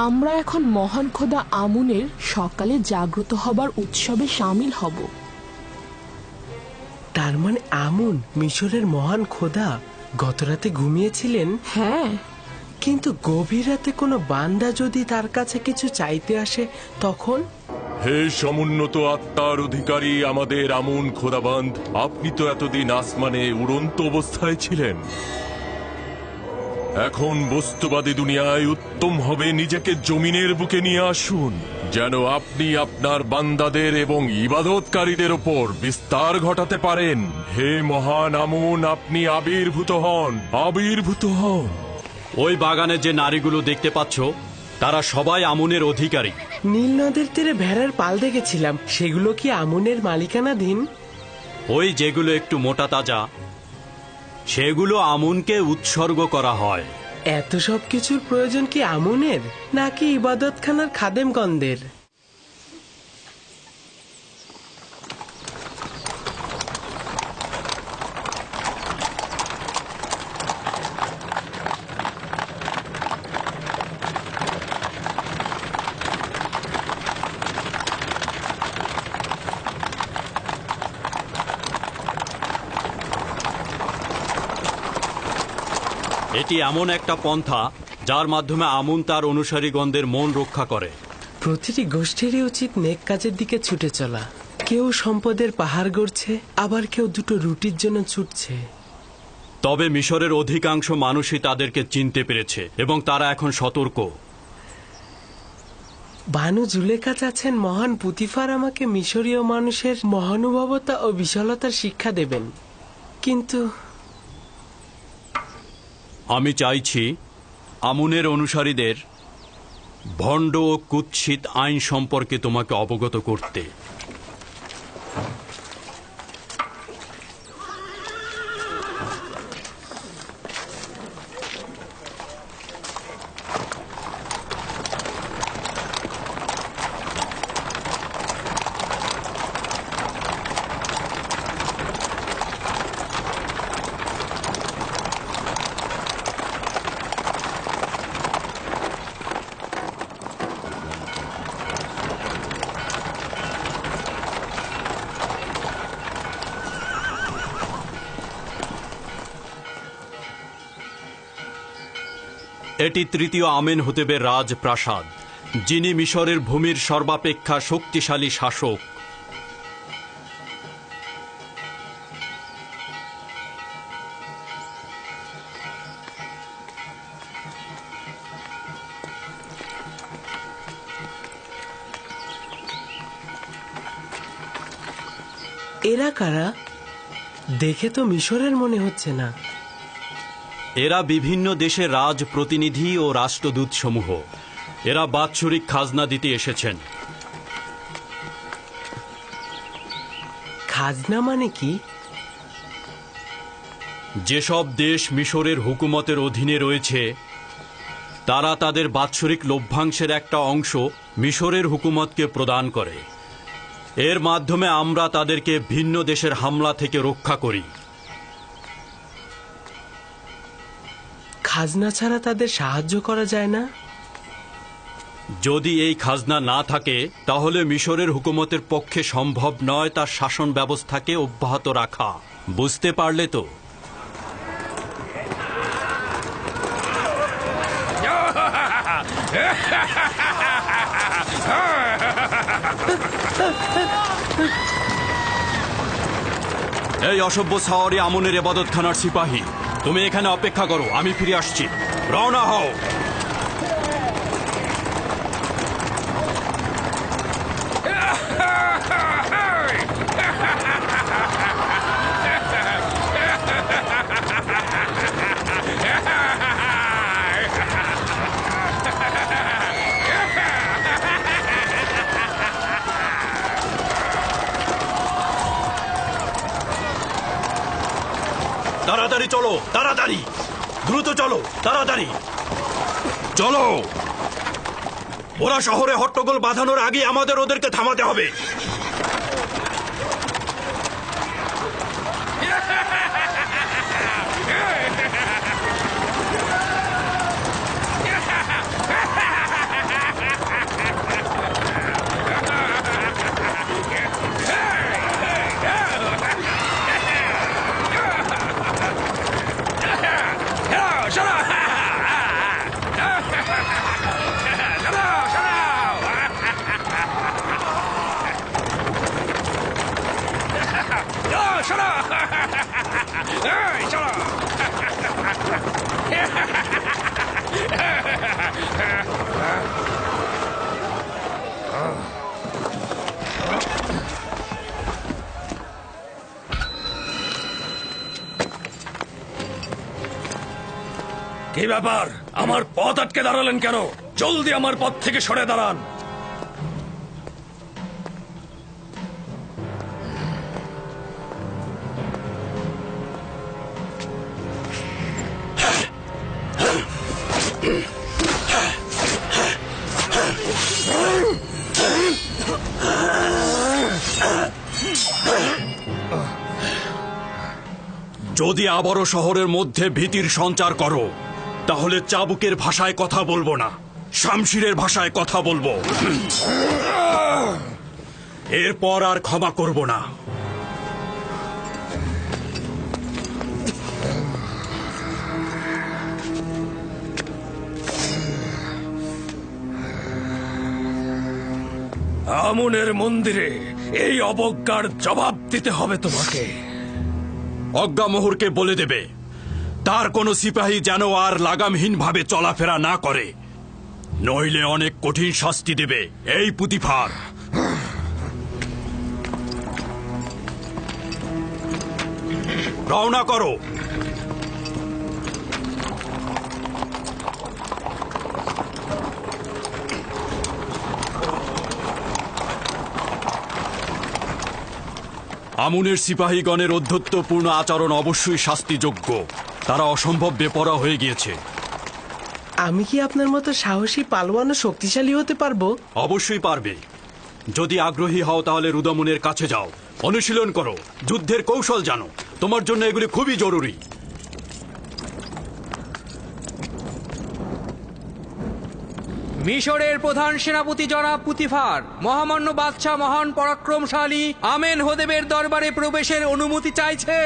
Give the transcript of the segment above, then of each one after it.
আমরা এখন মহান খোদা আমুনের সকালে জাগ্রত হবার উৎসবে শামিল হব। তার মানে আমুন মিশরের মহান খোদা গতরাতে ঘুমিয়েছিলেন? হ্যাঁ, কিন্তু গভীর রাতে কোনো বান্দা যদি তার কাছে কিছু চাইতে আসে তখন? হে সমুন্নত আত্মার অধিকারী আমাদের আমুন খোদাবন্ধ, আপনি তো এতদিন আসমানে উড়ন্ত অবস্থায় ছিলেন। এখন বস্তুবাদী দুনিয়ায় উত্তম হবে নিজেকে জমিনের বুকে নিয়ে আসুন, যেন আপনি আপনার বান্দাদের এবং ইবাদতকারীদের ওপর বিস্তার ঘটাতে পারেন। হে মহান আমুন, আপনি আবির্ভূত হন, আবির্ভূত হন। ওই বাগানে যে নারীগুলো দেখতে পাচ্ছ তারা সবাই আমুনের অধিকারী। নীল নদের তীরে ভেড়ার পাল দেখেছিলাম, সেগুলো কি আমুনের মালিকানাধীন? ওই যেগুলো একটু মোটা তাজা সেগুলো আমুনকে উৎসর্গ করা হয়। এত সব কিছুর প্রয়োজন কি আমুনের নাকি ইবাদতখানার খাদেমগণদের? এটি এমন একটা পন্থা যার মাধ্যমে আমুন তার অনুসারীগণদের মন রক্ষা করে। প্রতিটি গোষ্ঠীরই উচিত নেক কাজের দিকে ছুটে চলা। কেউ সম্পদের পাহাড় গড়ছে, আবার কেউ দুটো রুটির জন্য ছুটছে। তবে মিশরের অধিকাংশ মানুষই তাদেরকে চিনতে পেরেছে এবং তারা এখন সতর্ক। বানু জুলেখা চাচ্ছেন মহান পুতিফার আমাকে মিশরীয় মানুষের মহানুভবতা ও বিশালতার শিক্ষা দেবেন, কিন্তু আমি চাইছি আমুনের অনুসারীদের ভণ্ড ও কুৎসিত আইন সম্পর্কে তোমাকে অবগত করতে। এটি তৃতীয় আমেনহোতেবের রাজপ্রাসাদ, যিনি মিশরের ভূমির সর্বাপেক্ষা শক্তিশালী শাসক। এরা কারা? দেখে তো মিশরের মনে হচ্ছে না। এরা বিভিন্ন দেশের রাজ প্রতিনিধি ও রাষ্ট্রদূত সমূহ। এরা বাৎসরিক খাজনা দিতে এসেছেন। খাজনা মানে কি? যেসব দেশ মিশরের হুকুমতের অধীনে রয়েছে তারা তাদের বাৎসরিক লভ্যাংশের একটা অংশ মিশরের হুকুমতকে প্রদান করে। এর মাধ্যমে আমরা তাদেরকে ভিন্ন দেশের হামলা থেকে রক্ষা করি। খাজনা ছাড়া তাদের সাহায্য করা যায় না? যদি এই খাজনা না থাকে তাহলে মিশরের হুকুমতের পক্ষে সম্ভব নয় তার শাসন ব্যবস্থাকে অব্যাহত রাখা। বুঝতে পারলে তো? এই অসভ্য সাওয়ারি আমুনের ইবাদতখানার সিপাহী, তুমি এখানে অপেক্ষা করো, আমি ফিরে আসছি। রওনা হও। তাড়াতাড়ি চলো, তাড়াতাড়ি, দ্রুত চলো, তাড়াতাড়ি চলো। ওরা শহরে হট্টগোল বাঁধানোর আগে আমাদের ওদেরকে থামাতে হবে। কি ব্যাপার, আমার পথ আটকে দাঁড়ালেন কেন? জলদি আমার পথ থেকে সরে দাঁড়ান। যদি আবারও শহরের মধ্যে ভীতির সঞ্চার করো, তাহলে চাবুকের ভাষায় কথা বলবো না, শামশিরের ভাষায় কথা বলবো। এরপর আর ক্ষমা করব না। আমুনের মন্দিরে এই অবজ্ঞার জবাব দিতে হবে তোমাকে। অজ্ঞামোহরকে বলে দেবে তার কোনো সিপাহী যেন আর লাগামহীনভাবে চলাফেরা না করে, নইলে অনেক কঠিন শাস্তি দেবে এই পুতিফার। রওনা করো। আমুনের সিপাহীগণের অধ্যত্বপূর্ণ আচরণ অবশ্যই শাস্তিযোগ্য। তারা অসম্ভব বেপরোয়া হয়ে গিয়েছে। আমি কি আপনার মতো সাহসী পালোয়ান ও শক্তিশালী হতে পারবো? অবশ্যই পারবে। যদি আগ্রহী হও তাহলে রুদামুনের কাছে যাও, অনুশীলন করো, যুদ্ধের কৌশল জানো। তোমার জন্য এগুলি খুবই জরুরি। মিশরের প্রধান সেনাপতি জনাব পুতিফার মহামান্য বাদশাহ মহান পরাক্রমশালী আমেন হোদেবের দরবারে প্রবেশের অনুমতি চাইছে।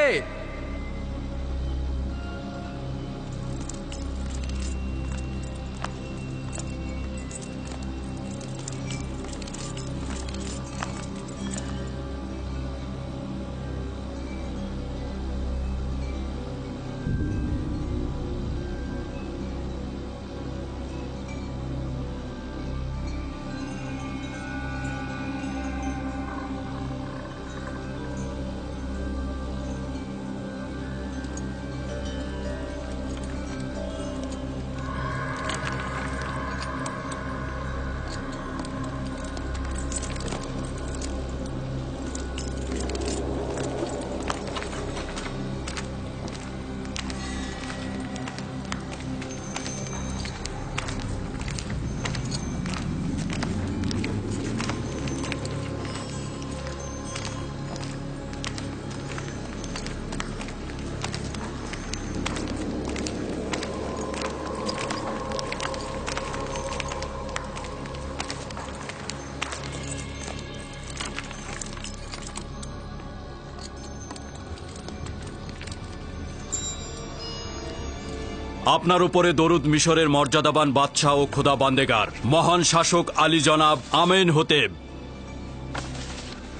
আপনার উপরে দরুদ মিশরের মর্যাদাবান বাদশাহ ও খোদা বান্দেগার মহান শাসক আলী জনাব আমেন হোতেব।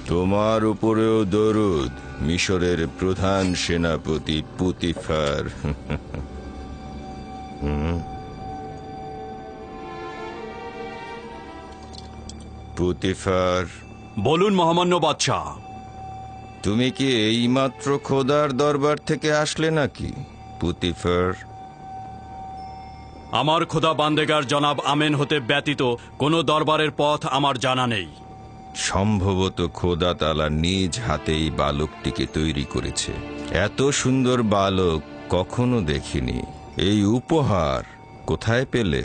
তোমার উপরেও দরুদ মিশরের প্রধান সেনাপতি পুতিফার। পুতিফার, বলুন মহামান্য বাদশাহ। তুমি কি এইমাত্র খোদার দরবার থেকে আসলে নাকি পুতিফার? আমার খোদা বান্দেগার জনাব আমেন হোতেব ব্যতীত কোনো দরবারের পথ আমার জানা নেই। সম্ভবত খোদা তাআলা নিজ হাতেই বালকটিকে তৈরি করেছে। এত সুন্দর বালক কখনো দেখিনি। এই উপহার কোথায় পেলে?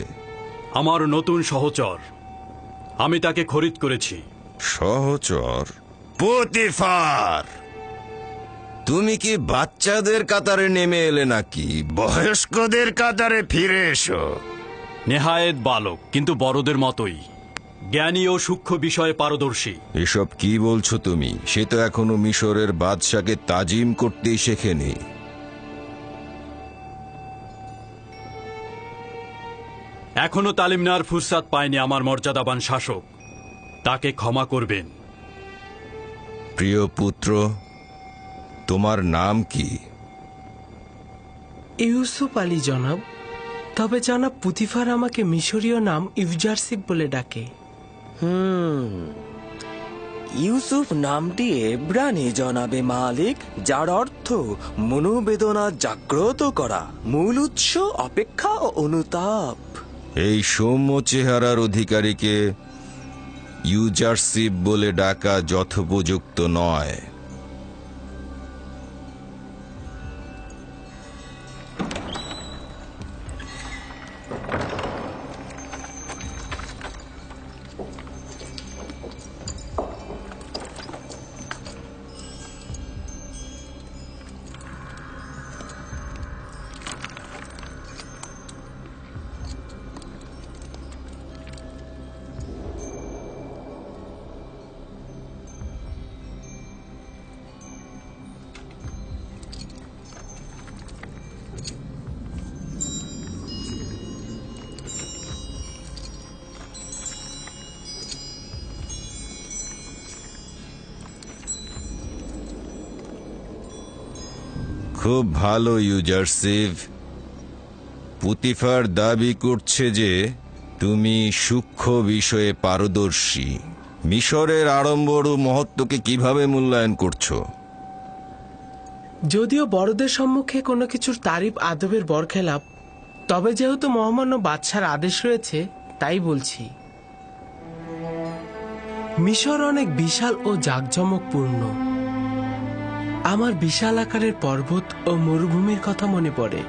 আমার নতুন সহচর, আমি তাকে খরিদ করেছি। সহচর? পুতিফার, তুমি কি বাচ্চাদের কাতারে নেমে এলে নাকি বয়স্কদের কাতারে ফিরে এসো? নেহায়েত বালক, কিন্তু বড়দের মতোই জ্ঞানী ও সূক্ষ্ম বিষয়ে পারদর্শী। এসব কি বলছো তুমি? সে তো এখনো মিশরের বাদশাকে তাজিম করতেই শেখেনি। এখনো তালিম নেওয়ার ফুরসাত পায়নি আমার মর্যাদাবান শাসক, তাকে ক্ষমা করবেন। প্রিয় পুত্র, তোমার নাম কি? ইউসুফ আলী জনাব। তবে জনাব পুতিফার আমাকে মিশরীয় নাম ইউজারসিফ বলে ডাকে। ইউসুফ নামটি এব্রানি জনাবে মালিক, যার অর্থ মনোবেদনা জাগ্রত করা, মূল উৎস অপেক্ষা ও অনুতাপ। এই সৌম্য চেহারার অধিকারীকে ইউজারশিপ বলে ডাকা যথোপযুক্ত নয়। খুব ভালো ইউজারশিপ। পুতিফার দাবি করছে যে তুমি সূক্ষ্ম বিষয়ে পারদর্শী। মিশরের আড়ম্বর ও মহত্বকে কিভাবে মূল্যায়ন করছো? যদিও বড়দের সম্মুখে কোনো কিছুর তারিফ আদবের বরখেলাপ, তবে যেহেতু মহামান্য বাদশার আদেশ রয়েছে তাই বলছি। মিশর অনেক বিশাল ও জাঁকজমকপূর্ণ। আমার বিশাল আকারের পর্বত ও মরুভূমির কথা মনে পড়ে,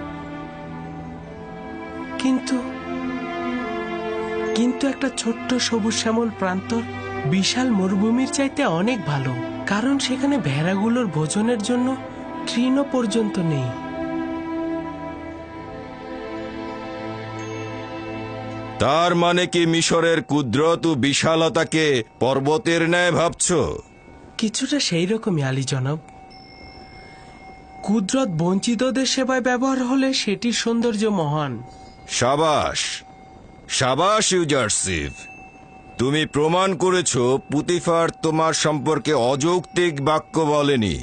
কিন্তু একটা ছোট্ট সবুজ শ্যামল প্রান্তর বিশাল মরুভূমির চাইতে অনেক ভালো, কারণ সেখানে ভেড়াগুলোর ভোজনের জন্য তৃণ পর্যন্ত নেই। তার মানে কি মিশরের কুদরত ও বিশালতাকে পর্বতের ন্যায় ভাবছো? কিছুটা সেই রকমই আলী জনাব। কুদরত বঞ্চিতদের সেবায় ব্যবহার হলে সেটির সৌন্দর্য মহান। সাবাস, সাবাস ইউজারশিপ। তুমি প্রমাণ করেছো পুতিফার তোমার সম্পর্কে অযৌক্তিক বাক্য বলেনি।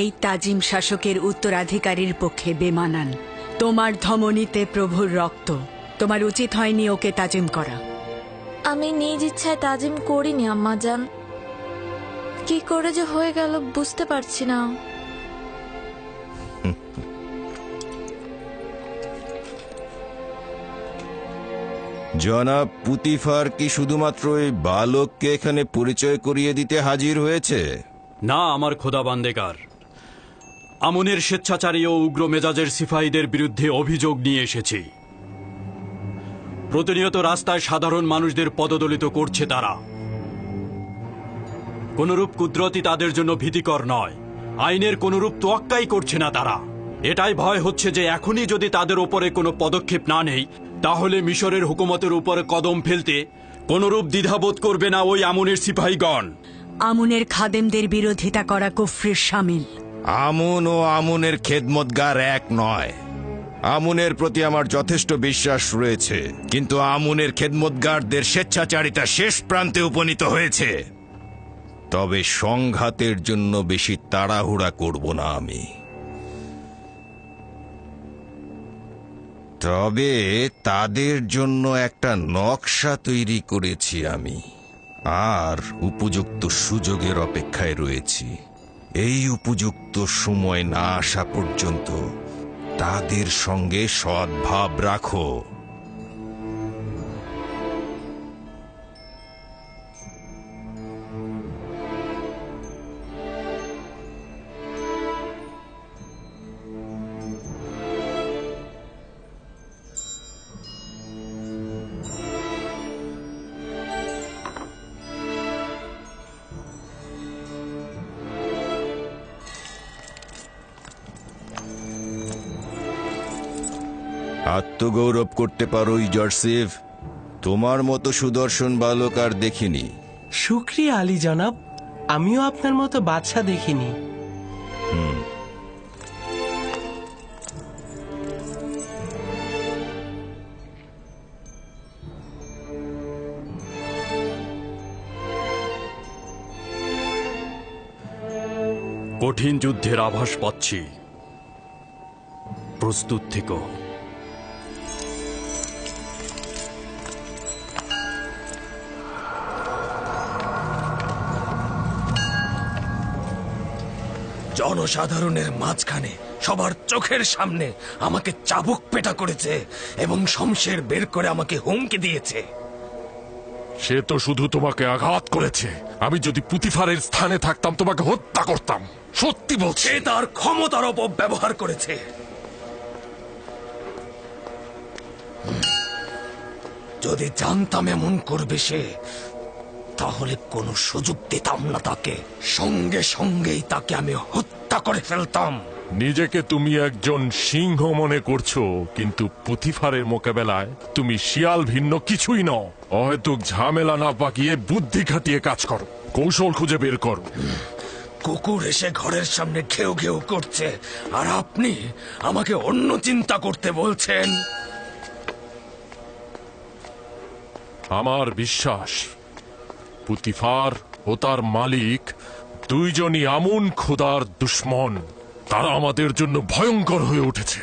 এই তাজিম শাসকের উত্তরাধিকারীর পক্ষে বেমানান। তোমার ধমনীতে প্রভুর রক্ত, তোমার উচিত হয়নি ওকে তাজিম করা। আমি নিজ ইচ্ছায় তাজিম করিনি আম্মাজান, কি করে যে হয়ে গেল বুঝতে পারছি না। জনাব পুতিফার কি শুধুমাত্র এই বালককে এখানে পরিচয় করিয়ে দিতে হাজির হয়েছে? না আমার খোদা বান্দেগার, আমনের স্বেচ্ছাচারী ও উগ্র মেজাজের সিপাহীদের বিরুদ্ধে অভিযোগ নিয়ে এসেছি। প্রতিনিয়ত রাস্তায় সাধারণ মানুষদের পদদলিত করছে তারা। কোনরূপ কুদরতি তাদের জন্য ভীতিকর নয়, আইনের কোনরূপ তোয়াক্কাই করছে না তারা। এটাই ভয় হচ্ছে যে এখনই যদি তাদের ওপরে কোনো পদক্ষেপ না নেই, তাহলে মিশরের হুকুমতের উপরে কদম ফেলতে কোনরূপ দ্বিধাবোধ করবে না ওই আমনের সিপাহীগণ। আমনের খাদেমদের বিরোধিতা করা কুফরির শামিল। আমন ও আমনের খেদমতগার এক নয়। আমনের প্রতি আমার যথেষ্ট বিশ্বাস রয়েছে, কিন্তু আমনের খেদমতগারদের স্বেচ্ছাচারিতা শেষ প্রান্তে উপনীত হয়েছে। তবে সংঘাতের জন্য বেশি তাড়াহুড়া করব না আমি। তবে তাদের জন্য একটা নকশা তৈরি করেছি আমি, আর উপযুক্ত সুযোগের অপেক্ষায় রয়েছি। এই উপযুক্ত সময় না আসা পর্যন্ত তাদের সঙ্গে সদ্ভাব রাখো। আত্মগৌরব করতে পারো ইউজারশিফ, তোমার মতো সুদর্শন বালক আর দেখিনি। শুক্রিয়া আলী জনাব, আমিও আপনার মতো বাদশা দেখিনি। কঠিন যুদ্ধের আভাস পাচ্ছি, প্রস্তুত থেকো। জনসাধারণের মাঝখানে সবার চোখের সামনে আমাকে চাবুক পেটা করেছে এবং শমশের বের করে আমাকে হুমকি দিয়েছে। সে তো শুধু তোমাকে আঘাত করেছে। আমি যদি পুতিফারের স্থানে থাকতাম তোমাকে হত্যা করতাম। সত্যি বলছি। সে তার ক্ষমতার অপব্যবহার করেছে। যদি জানতাম এমন করবে সে, তাহলে কোনো সুযোগ দিতাম না তাকে। সঙ্গে সঙ্গেই তাকে আমি হত্যা করে ফেলতাম। নিজেকে তুমি একজন সিংহ মনে করছো, কিন্তু পুতিফারের মোকাবেলায় তুমি শিয়াল ভিন্ন কিছুই নও। অহেতুক ঝামেলা না পাকিয়ে বুদ্ধি খাটিয়ে কাজ করো, কৌশল খুঁজে বের করো। কুকুর এসে ঘরের সামনে ঘেউ ঘেউ করছে, আর আপনি আমাকে অন্য চিন্তা করতে বলছেন। আমার বিশ্বাস পুতিফার ও তার মালিক দুইজনই আমুন খোদার দুশ্মন। তারা আমাদের জন্য ভয়ঙ্কর হয়ে উঠেছে,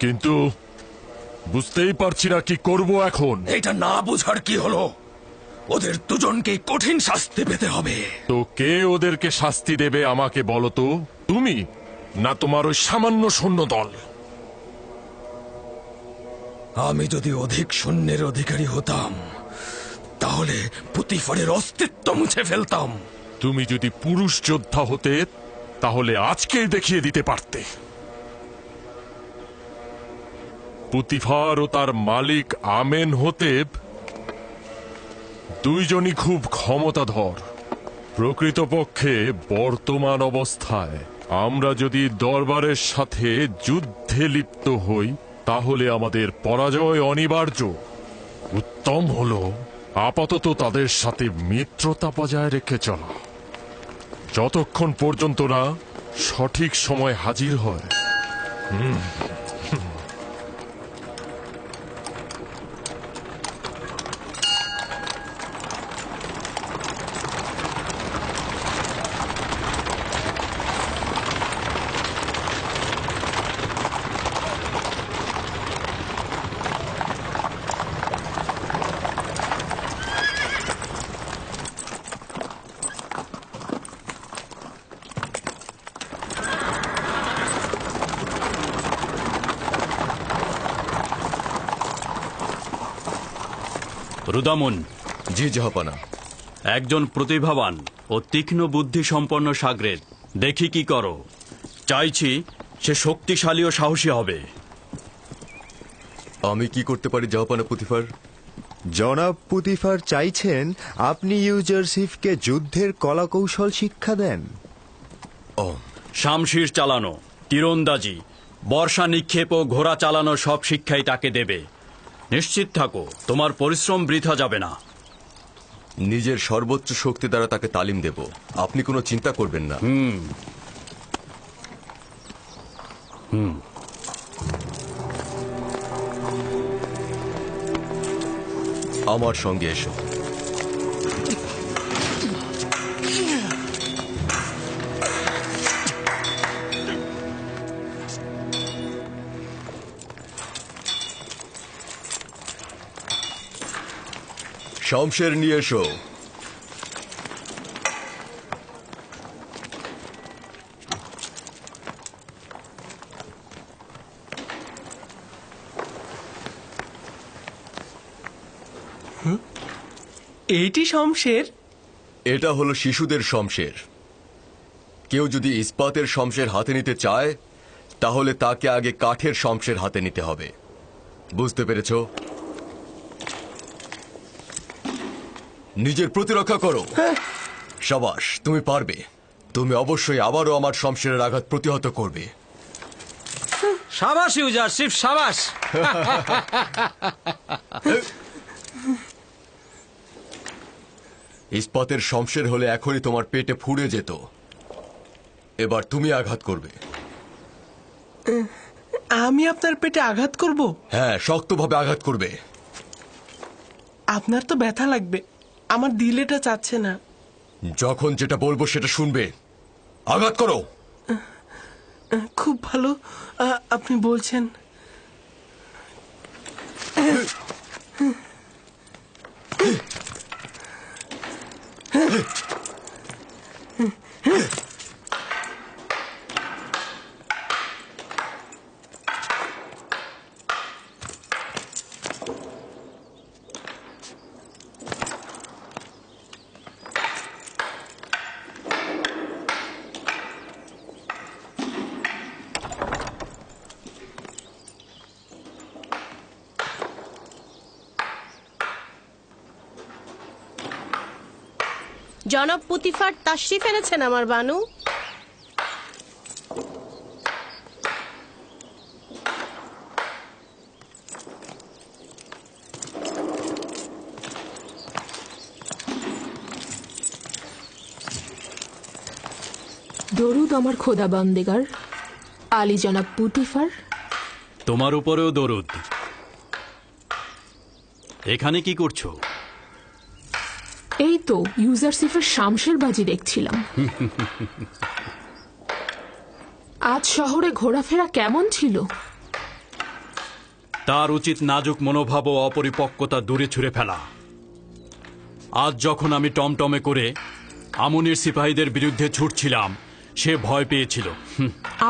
কিন্তু বুঝতেই পারছি না কি করব এখন। এটা না বুঝার কি হলো? ওদের দুজনকে কঠিন শাস্তি পেতে হবে। তো কে ওদেরকে শাস্তি দেবে আমাকে বলো তো? তুমি না তোমার ওই সামান্য সৈন্য দল? আমি যদি অধিক সৈন্যের অধিকারী হতাম, তাহলে পুতিফারের অস্তিত্ব মুছে ফেলতাম। তুমি যদি পুরুষ যোদ্ধা হতে, তাহলে আজকেই দেখিয়ে দিতে পারতে। পুতিফার ও তার মালিক আমেনহোতেব দুইজনই খুব ক্ষমতাধর। প্রকৃতপক্ষে বর্তমান অবস্থায় আমরা যদি দরবারের সাথে যুদ্ধে লিপ্ত হই, তাহলে আমাদের পরাজয় অনিবার্য। উত্তম হলো আপাতত তাদের সাথে মিত্রতা বজায় রেখে চলা, যতক্ষণ পর্যন্ত না সঠিক সময় হাজির হয়। রুদামুন। জি জাহাপানা। একজন প্রতিভাবান ও তীক্ষ্ণ বুদ্ধি সম্পন্ন সাগরেদ দেখি কি করো। চাইছি সে শক্তিশালী ও সাহসী হবে। আমি কি করতে পারি জাহাপানা পুতিফার? জনাব পুতিফার চাইছেন আপনি ইউজারশিফকে যুদ্ধের কলাকৌশল শিক্ষা দেন। শামশির চালানো, তীরন্দাজি, বর্ষা নিক্ষেপ ও ঘোড়া চালানো সব শিক্ষাই তাকে দেবে। নিশ্চিত থাকো, তোমার পরিশ্রম বৃথা যাবে না। নিজের সর্বোচ্চ শক্তি দ্বারা তাকে তালিম দেব, আপনি কোনো চিন্তা করবেন না। আমার সঙ্গে এসো। শমশের নিয়ে এসো। এইটি শমশের। এটা হলো শিশুদের শমশের। কেউ যদি ইস্পাতের শমশের হাতে নিতে চায় তাহলে তাকে আগে কাঠের শমশের হাতে নিতে হবে। বুঝতে পেরেছো? নিজের প্রতিরক্ষা করো। সাবাস, তুমি পারবে। তুমি অবশ্যই আবারও আমার শমশেরের আঘাত প্রতিহত করবে। সাবাস ইউজারশিপ, সাবাস। ইস্পাতের শমশের হলে এখনই তোমার পেটে ফুড়ে যেত। এবার তুমি আঘাত করবে। আমি আপনার পেটে আঘাত করব? হ্যাঁ, শক্তভাবে আঘাত করবে। আপনার তো ব্যথা লাগবে, আমার দিলেটা চাচ্ছে না। যখন যেটা বলবো সেটা শুনবে। আঘাত করো। খুব ভালো, আপনি বলছেন। জনাব পুতিফার তাশরিফ এনেছেন আমার বানু। দরুদ আমার খোদা বান্দেগার আলী জনাব পুতিফার। তোমার উপরেও দরুদ। এখানে কি করছো? এই তো ইউজারসিফের শামশের বাজি দেখছিলাম। আজ শহরে ঘোরাফেরা কেমন ছিল? তার উচিত নাজুক মনোভাব ও অপরিপক্কতা দূরে ছুঁড়ে ফেলা। আজ যখন আমি টমটমে করে আমুনের সিপাহীদের বিরুদ্ধে ছুটছিলাম, সে ভয় পেয়েছিল।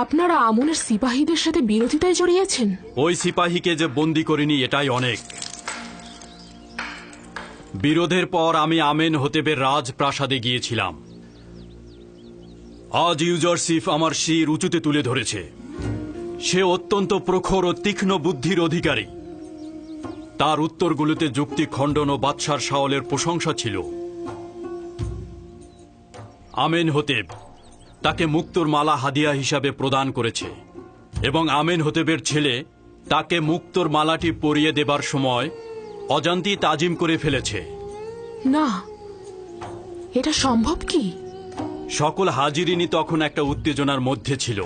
আপনারা আমুনের সিপাহীদের সাথে বিরোধিতায় জড়িয়েছেন? ওই সিপাহীকে যে বন্দি করিনি এটাই অনেক। বিরোধের পর আমি আমেন হতেবের রাজপ্রাসাদে গিয়েছিলাম। আজ ইউজারসিফ আমার শির উঁচুতে তুলে ধরেছে। সে অত্যন্ত প্রখর ও তীক্ষ্ণ বুদ্ধির অধিকারী। তার উত্তরগুলোতে যুক্তি খণ্ডন ও বাদশার শাওলের প্রশংসা ছিল। আমেন হতেব তাকে মুক্তোর মালা হাদিয়া হিসাবে প্রদান করেছে এবং আমেন হতেবের ছেলে তাকে মুক্তোর মালাটি পরিয়ে দেবার সময় অজান্তি তাজিম করে ফেলেছে। না, এটা সম্ভব কি? সকল হাজিরিনী তখন একটা উত্তেজনার মধ্যে ছিল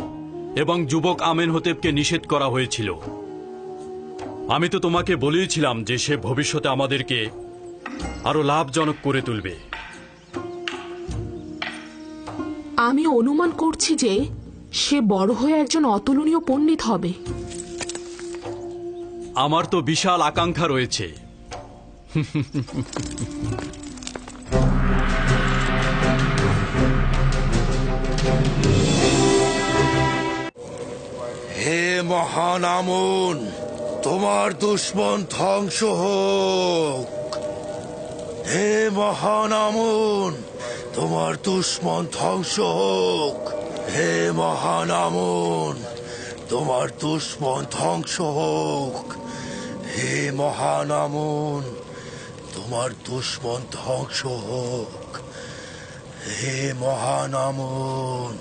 এবং যুবক আমেন হতেবকে নিষেধ করা হয়েছিল। আমি তো তোমাকে বলেইছিলাম যে সে ভবিষ্যতে আমাদেরকে আরো লাভজনক করে তুলবে। আমি অনুমান করছি যে সে বড় হয়ে একজন অতুলনীয় পণ্ডিত হবে। আমার তো বিশাল আকাঙ্ক্ষা রয়েছে। হে মহান আমুন, তোমার দুশ্মন ধ্বংস হোক। হে মহান আমুন, তোমার দুশ্মন ধ্বংস হোক। হে মহান আমুন, তোমার দুশ্মন ধ্বংস হোক। হে মহান আমুন, তোমার দুশ্মন ধ্বংস হোক। হে মহান আমুন,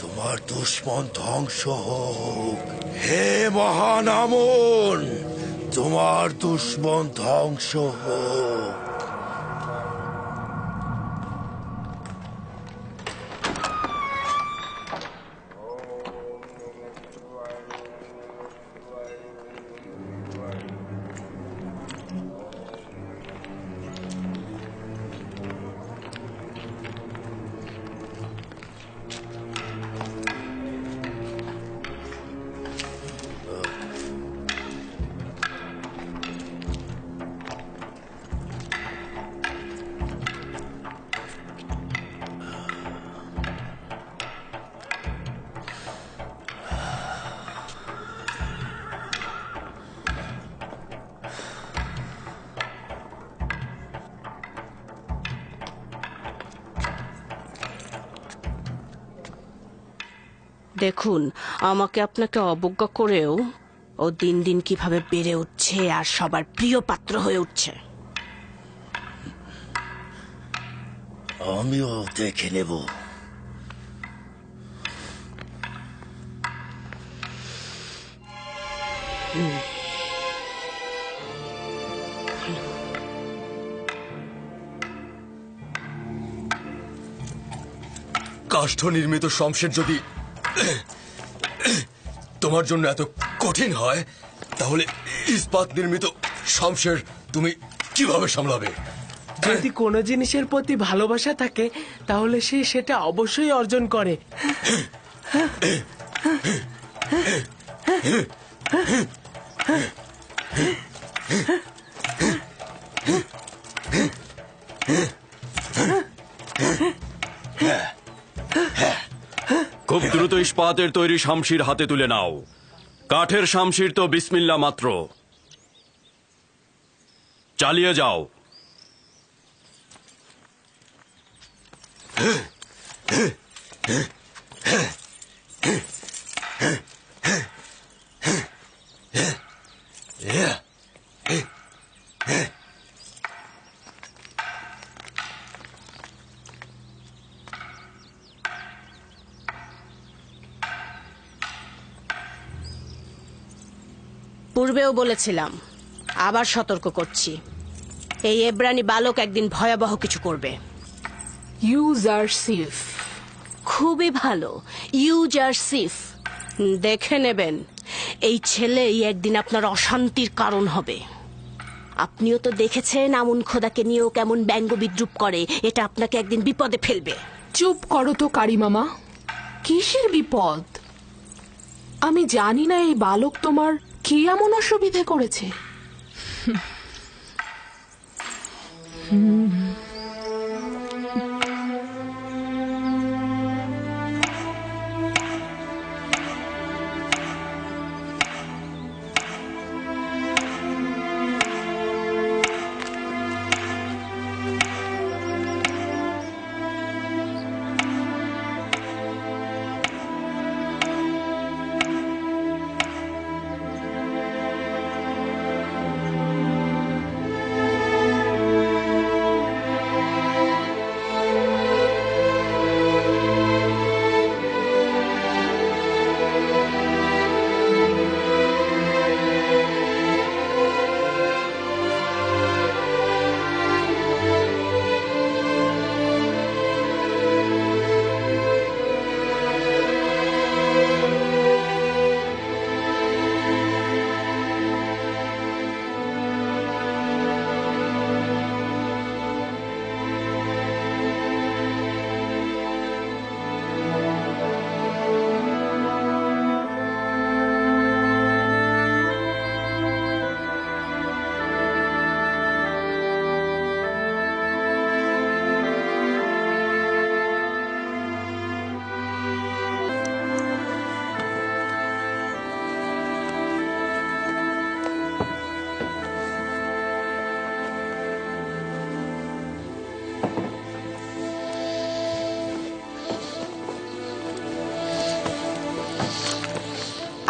তোমার দুশ্মন ধ্বংস হোক। হে মহান আমুন, তোমার দুশ্মন ধ্বংস হোক। দেখুন, আমাকে আপনাকে অবজ্ঞা করেও ও দিন দিন কিভাবে বেড়ে উঠছে আর সবার প্রিয় পাত্র হয়ে উঠছে। আমিও দেখে নেব। কাষ্ঠ নির্মিত শমশের যদি তোমার জন্য এত কঠিন হয়, তাহলে ইস্পাত নির্মিত শমশের তুমি কিভাবে সামলাবে? যদি কোনো জিনিসের প্রতি ভালোবাসা থাকে তাহলে সে সেটা অবশ্যই অর্জন করে। খুব দ্রুত ইস্পাতের তৈরি শামশির হাতে তুলে নাও। কাঠের শামশির তো বিসমিল্লা মাত্র। চালিয়ে যাও। পূর্বেও বলেছিলাম, আবার সতর্ক করছি, এই এব্রানি বালক একদিন ভয়াবহ কিছু করবে। ইউজারসিফ। খুবই ভালো, ইউজারসিফ। দেখে নেবেন, এই ছেলেই একদিন আপনার অশান্তির কারণ হবে। আপনিও তো দেখেছেন আমুন খোদাকে নিয়েও কেমন ব্যঙ্গ বিদ্রুপ করে। এটা আপনাকে একদিন বিপদে ফেলবে। চুপ করো তো কারি মামা, কিসের বিপদ? আমি জানি না এই বালক তোমার কি এমন অসুবিধে করেছে।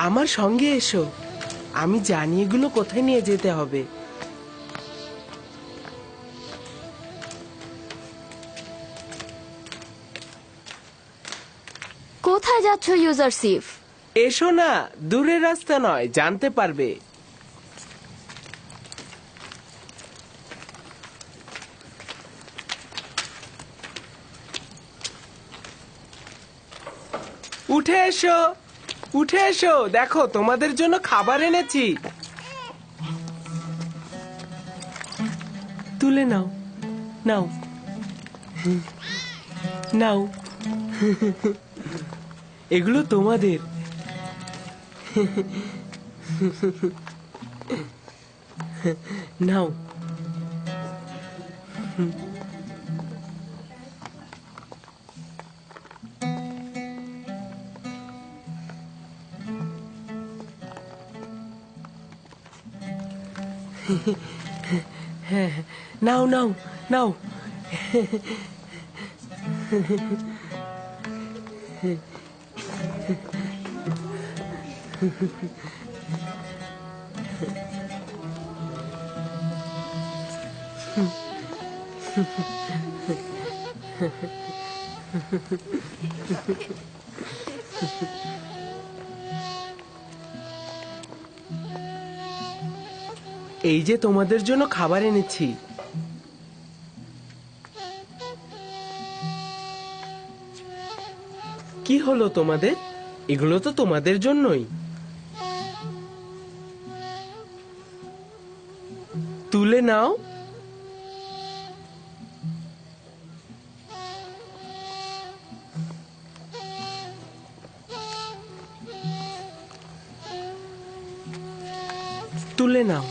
আমার সঙ্গে এসো, আমি জানি এগুলো কোথায় নিয়ে যেতে হবে। কোথায় যাচ্ছ ইউজারসিফ? এসো না, দূরের রাস্তা নয়, জানতে পারবে। উঠে এসো, উঠে এসো, দেখো তোমাদের জন্য খাবার এনেছি। তুলে নাও, নাও, নাও, এগুলো তোমাদের। নাও। হ্যাঁ, নাও নাও নাও। এই যে তোমাদের জন্য খাবার এনেছি। কি হলো তোমাদের? এগুলো তো তোমাদের জন্যই। তুলে নাও। তুলে নাও।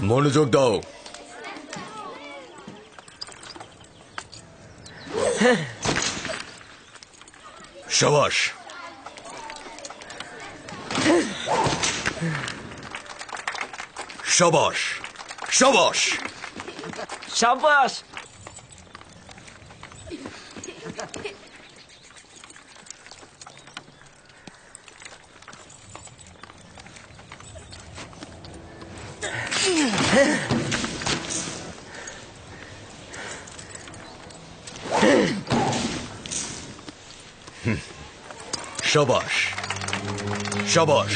মনোযোগ দাও। শাবাশ। শাবাশ শাবাশ সাবাস। শাবাশ শাবাশ।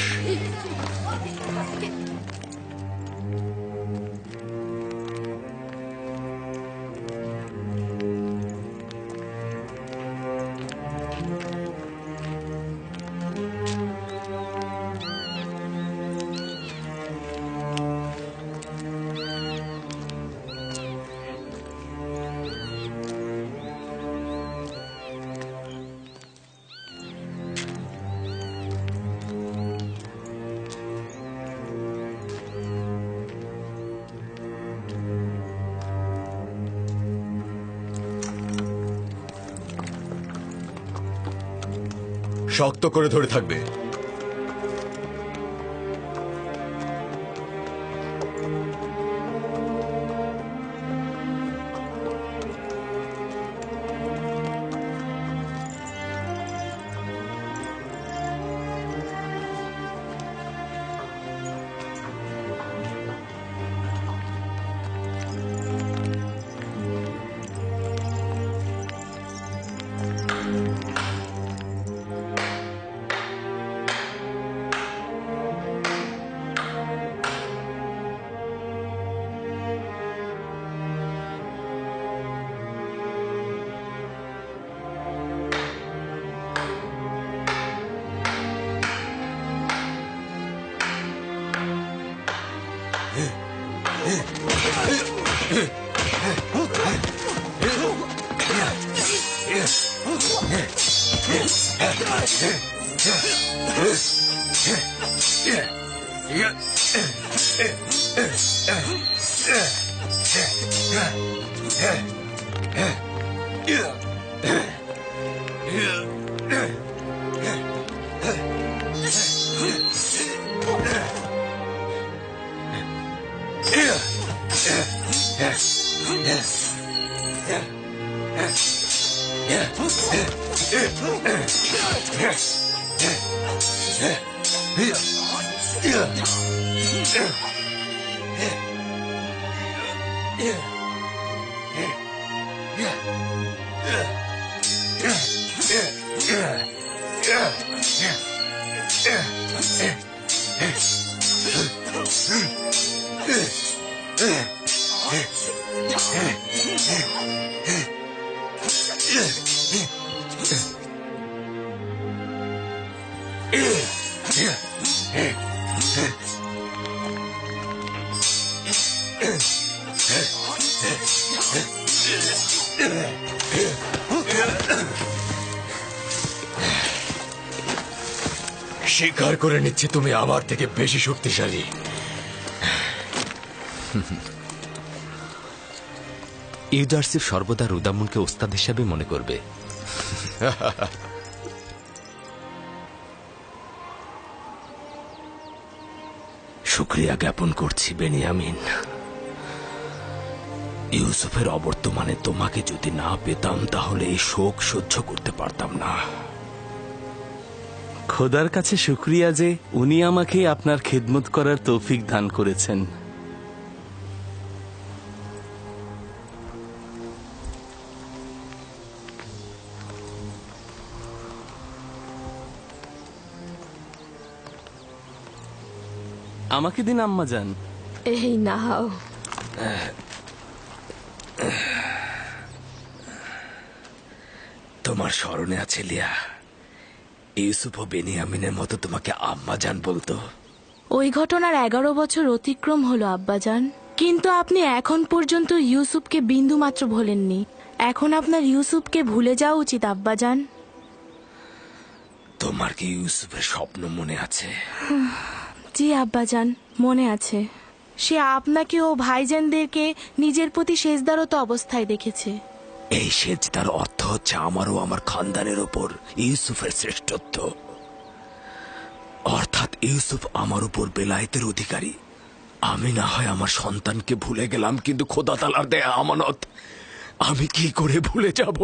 শক্ত করে ধরে থাকবে। স্বীকার করে নিচ্ছে তুমি আমার থেকে বেশি শক্তিশালী। ইউজারশিপ সর্বদা রুদামুনকে ওস্তাদ হিসাবে মনে করবে। শুক্রিয়া জ্ঞাপন করছি বেনিয়ামিন। ইউসুফের অবর্তমানে তোমাকে যদি না পেতাম তাহলে এই শোক সহ্য করতে পারতাম না। খোদার কাছে শুক্রিয়া যে উনি আমাকে আপনার খেদমত করার তৌফিক দান করেছেন। আমাকে দিন আম্মাজান। এই নাও। তোমার স্মরণে আছে লিয়া, ইউসুফ ও বেনিয়ামিনের মতো তোমাকে আম্মাজান বলতো। ওই ঘটনার 11 বছর অতিক্রম হলো আব্বাজান, কিন্তু আপনি এখন পর্যন্ত ইউসুফকে বিন্দু মাত্র ভোলেননি। এখন আপনার ইউসুফকে ভুলে যাওয়া উচিত আব্বাজান। তোমার কি ইউসুফের স্বপ্ন মনে আছে? জি আব্বাজান, মনে আছে। সে আপনাকে ও ভাইজানদেরকে নিজের প্রতি সেজদারত অবস্থায় দেখেছে। এই সেজদার অর্থ হচ্ছে আমার ও আমার খানদানের ওপর ইউসুফের শ্রেষ্ঠত্ব। অর্থাৎ ইউসুফ আমার উপর বেলায়েতের অধিকারী। আমি না হয় আমার সন্তানকে ভুলে গেলাম, কিন্তু খোদা তাআলার দেয়া আমানত আমি কি করে ভুলে যাব?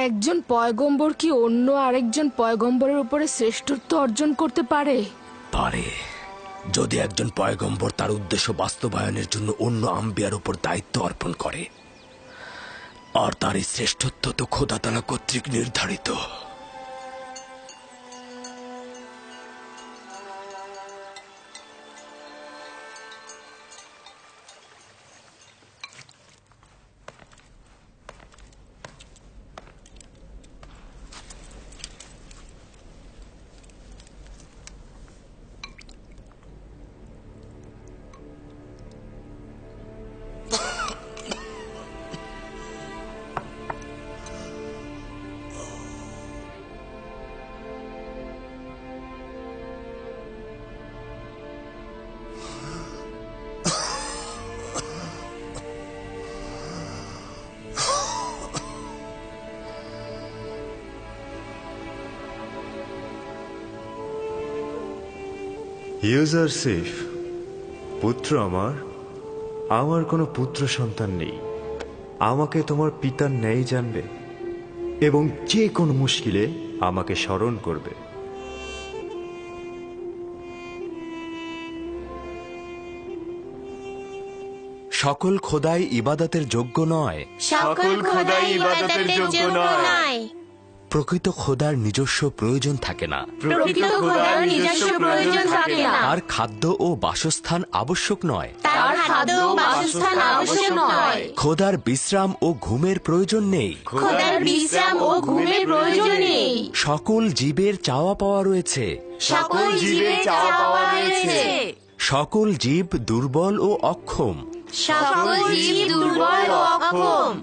একজন পয়গম্বর কি অন্য আরেকজন পয়গম্বরের উপরে শ্রেষ্ঠত্ব অর্জন করতে পারে? পারে, যদি একজন পয়গম্বর তার উদ্দেশ্য বাস্তবায়নের জন্য অন্য আম্বিয়ার উপর দায়িত্ব অর্পণ করে। আর তার এই শ্রেষ্ঠত্ব তো খোদা তাআলা কর্তৃক নির্ধারিত। ইউজারশিফ, পুত্র আমার কোনো পুত্র সন্তান নেই। আমাকে তোমার পিতার ন্যায় জানবে এবং যে কোনো মুশকিলে আমাকে স্মরণ করবে। সকল খোদাই ইবাদতের যোগ্য নয়। সকল খোদাই ইবাদতের যোগ্য নয়। প্রকৃত খোদার নিজস্ব প্রয়োজন থাকে না। প্রকৃত খোদার নিজস্ব প্রয়োজন থাকে না। তার খাদ্য ও বাসস্থান আবশ্যক নয়। তার খাদ্য ও বাসস্থান আবশ্যক নয়। খোদার বিশ্রাম ও ঘুমের প্রয়োজন নেই। খোদার বিশ্রাম ও ঘুমের প্রয়োজন নেই। সকল জীবের চাওয়া পাওয়া রয়েছে। সকল জীবের চাওয়া পাওয়া রয়েছে। সকল জীব দুর্বল ও অক্ষম। সকল জীব দুর্বল ও অক্ষম।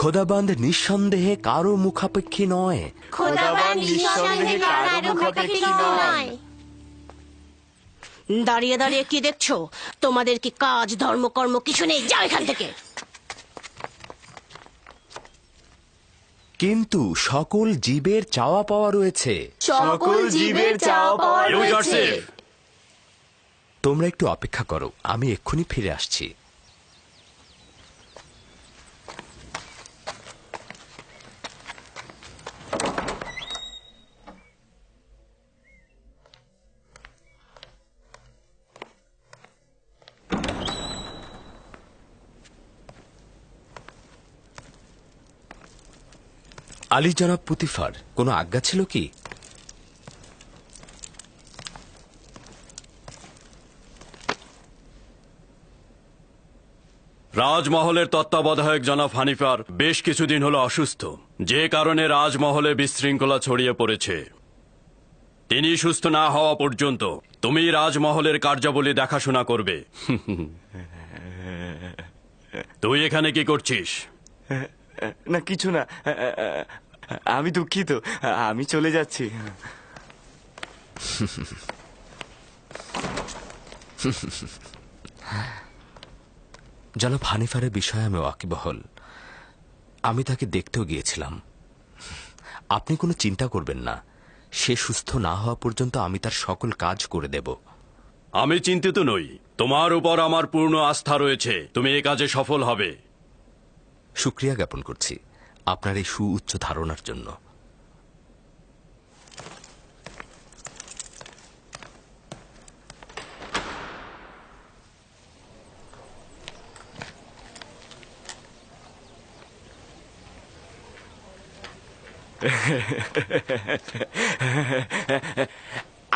খোদাবান্দ নিঃসন্দেহে কারো মুখাপেক্ষী নয়। খোদাবান্দ নিঃসন্দেহে কারো মুখাপেক্ষী নয়। দাঁড়িয়ে দাঁড়িয়ে কি দেখছো? তোমাদের কি কাজ ধর্মকর্ম কিছু নেই? যাও এখান থেকে। কিন্তু সকল জীবের চাওয়া পাওয়া রয়েছে। সকল জীবের চাওয়া পাওয়া রয়েছে। তোমরা একটু অপেক্ষা করো, আমি এক্ষুনি ফিরে আসছি। আলী জনাব পুতিফার, কোনো আজ্ঞা ছিল কি? রাজমহলের তত্ত্বাবধায়ক জনাব হানিফার বেশ কিছুদিন হলো অসুস্থ, যে কারণে রাজমহলে বিশৃঙ্খলা ছড়িয়ে পড়েছে। ইনি সুস্থ না হওয়া পর্যন্ত তুমি রাজমহলের কার্যাবলী দেখাশোনা করবে। তুই এখানে কি করছিস? না কিছু না, আমি দুঃখিত, আমি চলে যাচ্ছি। জনাব হানিফারের বিষয়ে আমি ওয়াকিবহল। আমি তাকে দেখতেও গিয়েছিলাম। আপনি কোনো চিন্তা করবেন না, সে সুস্থ না হওয়া পর্যন্ত আমি তার সকল কাজ করে দেব। আমি চিন্তিত নই, তোমার উপর আমার পূর্ণ আস্থা রয়েছে, তুমি এ কাজে সফল হবে। শুকরিয়া জ্ঞাপন করছি আপনার এই সুউচ্চ ধারণার জন্য।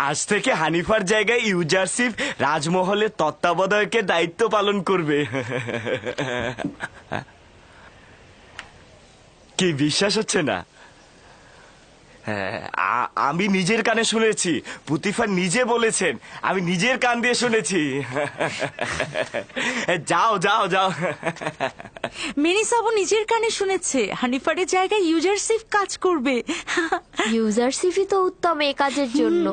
আজ থেকে হানিফার জায়গায় ইউজারশিপ রাজমহলের তত্ত্বাবধায়কের দায়িত্ব পালন করবে। কি বিশ্বাস হচ্ছে না? আমি নিজের কানে শুনেছি, পুতিফার নিজে বলেছেন, আমি নিজের কান দিয়ে শুনেছি। যাও যাও যাও। মেরিসাবও নিজের কানে শুনেছে হানিফারের জায়গায় ইউজারশিপ কাজ করবে। ইউজারশিপই তো উত্তম এই কাজের জন্য।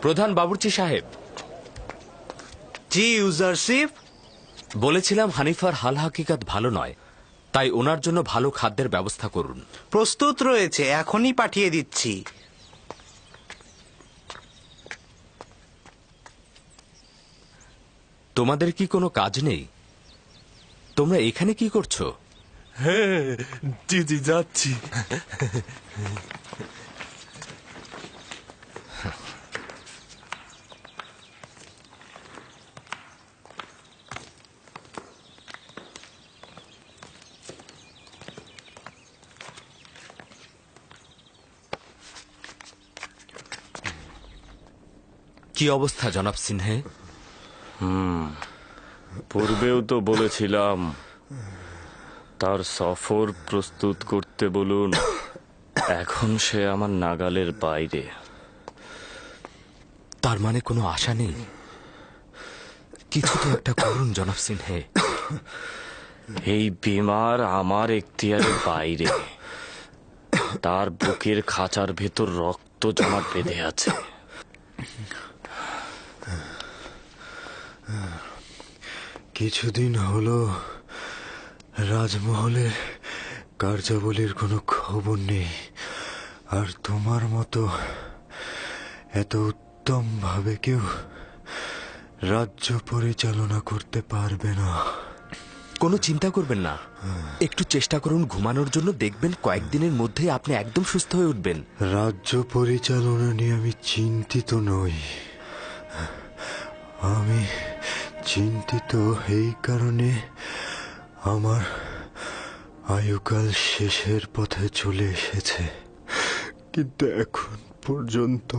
প্রধান বাবুর্চি সাহেব। জি ইউজারশিপ। বলেছিলাম হানিফার হাল হাকিকাত ভালো নয়, তাই ওনার জন্য ভালো খাদ্যের ব্যবস্থা করুন। প্রস্তুত রয়েছে, এখনই পাঠিয়ে দিচ্ছি। তোমাদের কি কোনো কাজ নেই? তোমরা এখানে কি করছো? হ্যাঁ জি জি যাচ্ছি। কি অবস্থা জনাব সিনহে? পূর্বেও তো বলেছিলাম তার সফর প্রস্তুত করতে বলুন, এখন সে আমার নাগালের বাইরে। তার মানে কোনো আশা নেই? কিছু তো একটা করুন জনাব সিনহে। এই বিমার আমার এখতিয়ারের বাইরে, তার বুকের খাঁচার ভেতর রক্ত জমাট বেঁধে আছে। কিছুদিন হলো রাজমহলের কার্যাবলীর কোনো খবর নেই, আর তোমার মতো এত উত্তম ভাবে কেউ রাজ্য পরিচালনা করতে পারবে না। কোনো চিন্তা করবেন না, একটু চেষ্টা করুন ঘুমানোর জন্য, দেখবেন কয়েকদিনের মধ্যেই আপনি একদম সুস্থ হয়ে উঠবেন। রাজ্য পরিচালনা নিয়ে আমি চিন্তিত নই। আমি চিন্তিত এই কারণে আমার আয়ুকাল শেষের পথে চলে এসেছে, কিন্তু এখন পর্যন্ত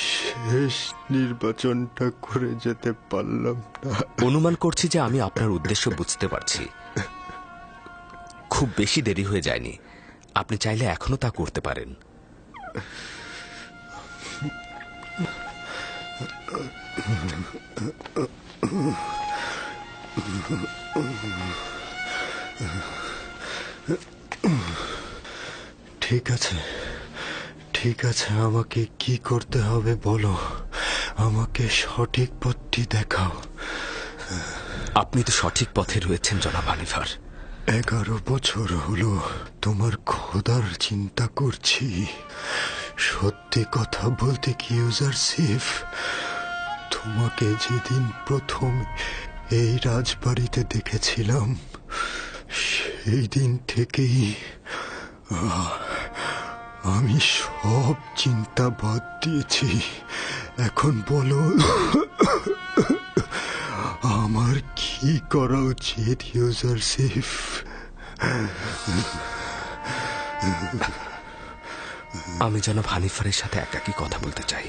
শেষ নির্বাচনটা করে যেতে পারলাম না। অনুমান করছি যে আমি আপনার উদ্দেশ্য বুঝতে পারছি। খুব বেশি দেরি হয়ে যায়নি, আপনি চাইলে এখনো তা করতে পারেন। ঠিক আছে, ঠিক আছে, আমাকে কি করতে হবে বলো, আমাকে সঠিক পথটি দেখাও। আপনি তো সঠিক পথে রয়েছেন জনাব হানিফার। 11 বছর হলো তোমার খোদার চিন্তা করছি। সত্যি কথা বলতে কি ইউজারশিপ, তোমাকে যেদিন প্রথম এই রাজবাড়িতে দেখেছিলাম সেই দিন থেকেই আমি সব চিন্তা বাদ দিয়েছি। এখন বলো আমার কি করা উচিত ইউজারশিপ? আমি জনাব হানিফারের সাথে একাকী কথা বলতে চাই।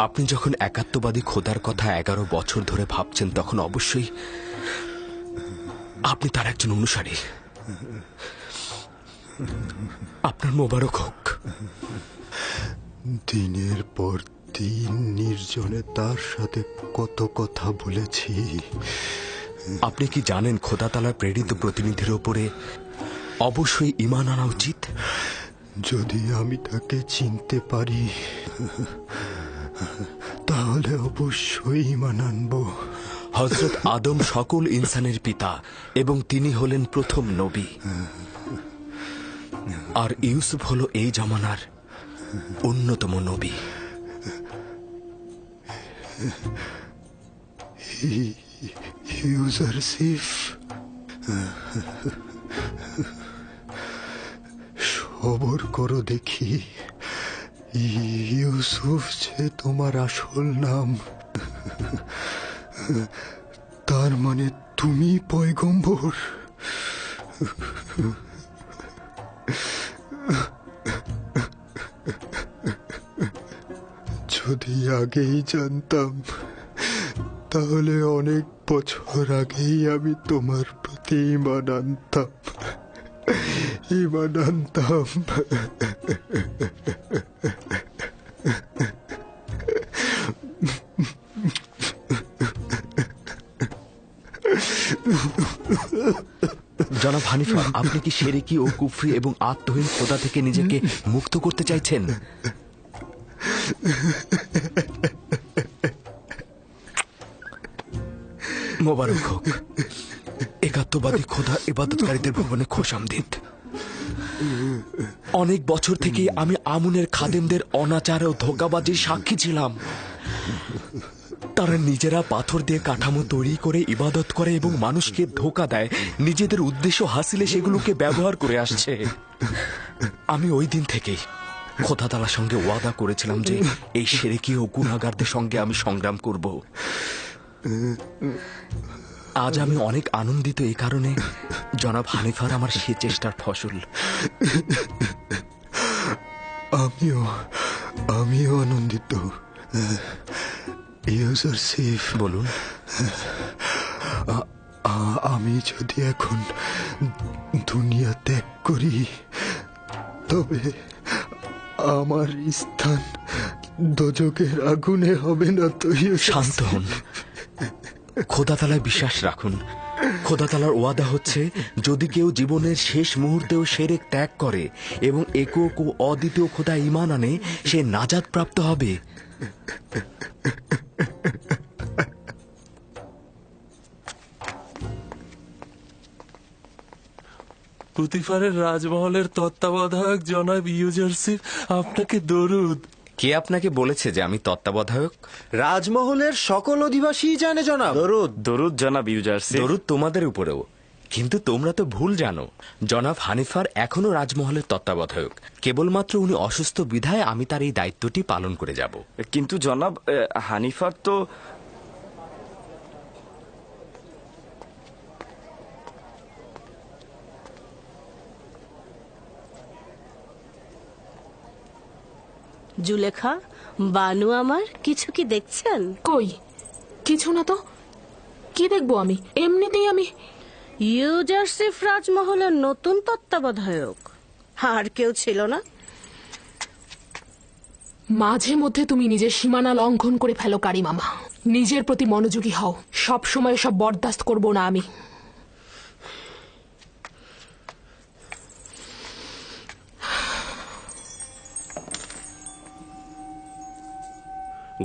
আপনি যখন একাত্মবাদী খোদার কথা 11 বছর ধরে ভাবছেন, তখন অবশ্যই আপনি তার একজন অনুসারী। আপনার মোবারক হোক। দিনের পর দিন নির্জনে তার সাথে কত কথা বলেছি। আপনি কি জানেন খোদা তাআলার প্রেরিত প্রতিনিধির উপরে অবশ্যই ঈমান আনা উচিত? যদি আমি তাকে চিনতে পারি তাহলে অবশ্যই ঈমান আনব। হযরত আদম সকল ইনসানের পিতা এবং তিনি হলেন প্রথম নবী। আর ইউসুফ হলো এই জামানার অন্যতম নবী। ইউজারশিপ, সবর করো দেখি। ইউসুফ যে তোমার আসল নাম, তার মানে তুমি পয়গম্বর। যদি আগেই জানতাম তাহলে অনেক বছর আগেই আমি তোমার প্রতি ঈমান আনতাম। ঈমান আনতাম। জনাব হানিফা, আপনি কি শিরকি ও কুফরি এবং আত্মহীন খোদা থেকে নিজেকে মুক্ত করতে চাইছেন? মোবারক হোক। একাত্মবাদী খোদা ইবাদতকারীদের ভবনে খোশামদিদ। অনেক বছর থেকে আমি আমুনের খাদেমদের অনাচার ও ধোঁকাবাজির সাক্ষী ছিলাম। তারা নিজেরা পাথর দিয়ে কাঠামো তৈরি করে ইবাদত করে এবং মানুষকে ধোঁকা দেয়, নিজেদের উদ্দেশ্য হাসিলে সেগুলোকে ব্যবহার করে আসছে। আমি ওই দিন থেকেই খোদা তাআলার সঙ্গে ওয়াদা করেছিলাম যে এই শিরকি ও গুনাহগারদের সঙ্গে আমি সংগ্রাম করব। আজ আমি অনেক আনন্দিত এই কারণে জনাব হানিফার আমার সে চেষ্টার ফসল। আমিও আনন্দিত। ইউজারশিপ, বলুন। আমি যদি এখন দুনিয়া ত্যাগ করি তবে আমার স্থান দোজখের আগুনে হবে না তো? শান্ত হন, খোদা তাআলায় বিশ্বাস রাখুন। খোদা তাআলার ওয়াদা হচ্ছে, যদি কেউ জীবনের শেষ মুহূর্তেও শিরক ত্যাগ করে এবং একক ও অদ্বিতীয় খোদা ঈমান আনে, সে নাজাত প্রাপ্ত হবে। পুতিফারের রাজমহলের তত্ত্বাবধায়ক জনাব ইউজারশিপ, আপনাকে দরুদ। কে আপনাকে বলেছে যে আমি তত্ত্বাবধায়ক? রাজমহলের সকল অধিবাসী জানে জনাব। দরুদ জনাব ইউজারশিপ। দরুদ তোমাদের উপরেও। কিন্তু তোমরা তো ভুল জানো, জনাব হানিফার এখনো রাজমহলের তত্ত্বাবধায়ক। কেবলমাত্র উনি অসুস্থ বিধায় আমি তার এই দায়িত্বটি পালন করে যাব। কিন্তু জনাব হানিফার তো জুলেখা, বানু আমার, কিছু কি দেখছেন? কই কিছু না তো। কি দেখবো আমি? এমনিতেই আমি ইউজারশিপ রাজমহলের নতুন তত্ত্বাবধায়ক। আর কেউ ছিল না? মাঝে মধ্যে তুমি নিজের সীমানা লঙ্ঘন করে ফেলো কারি মামা। নিজের প্রতি মনোযোগী হও। সব সময় সব বরদাস্ত করব না আমি।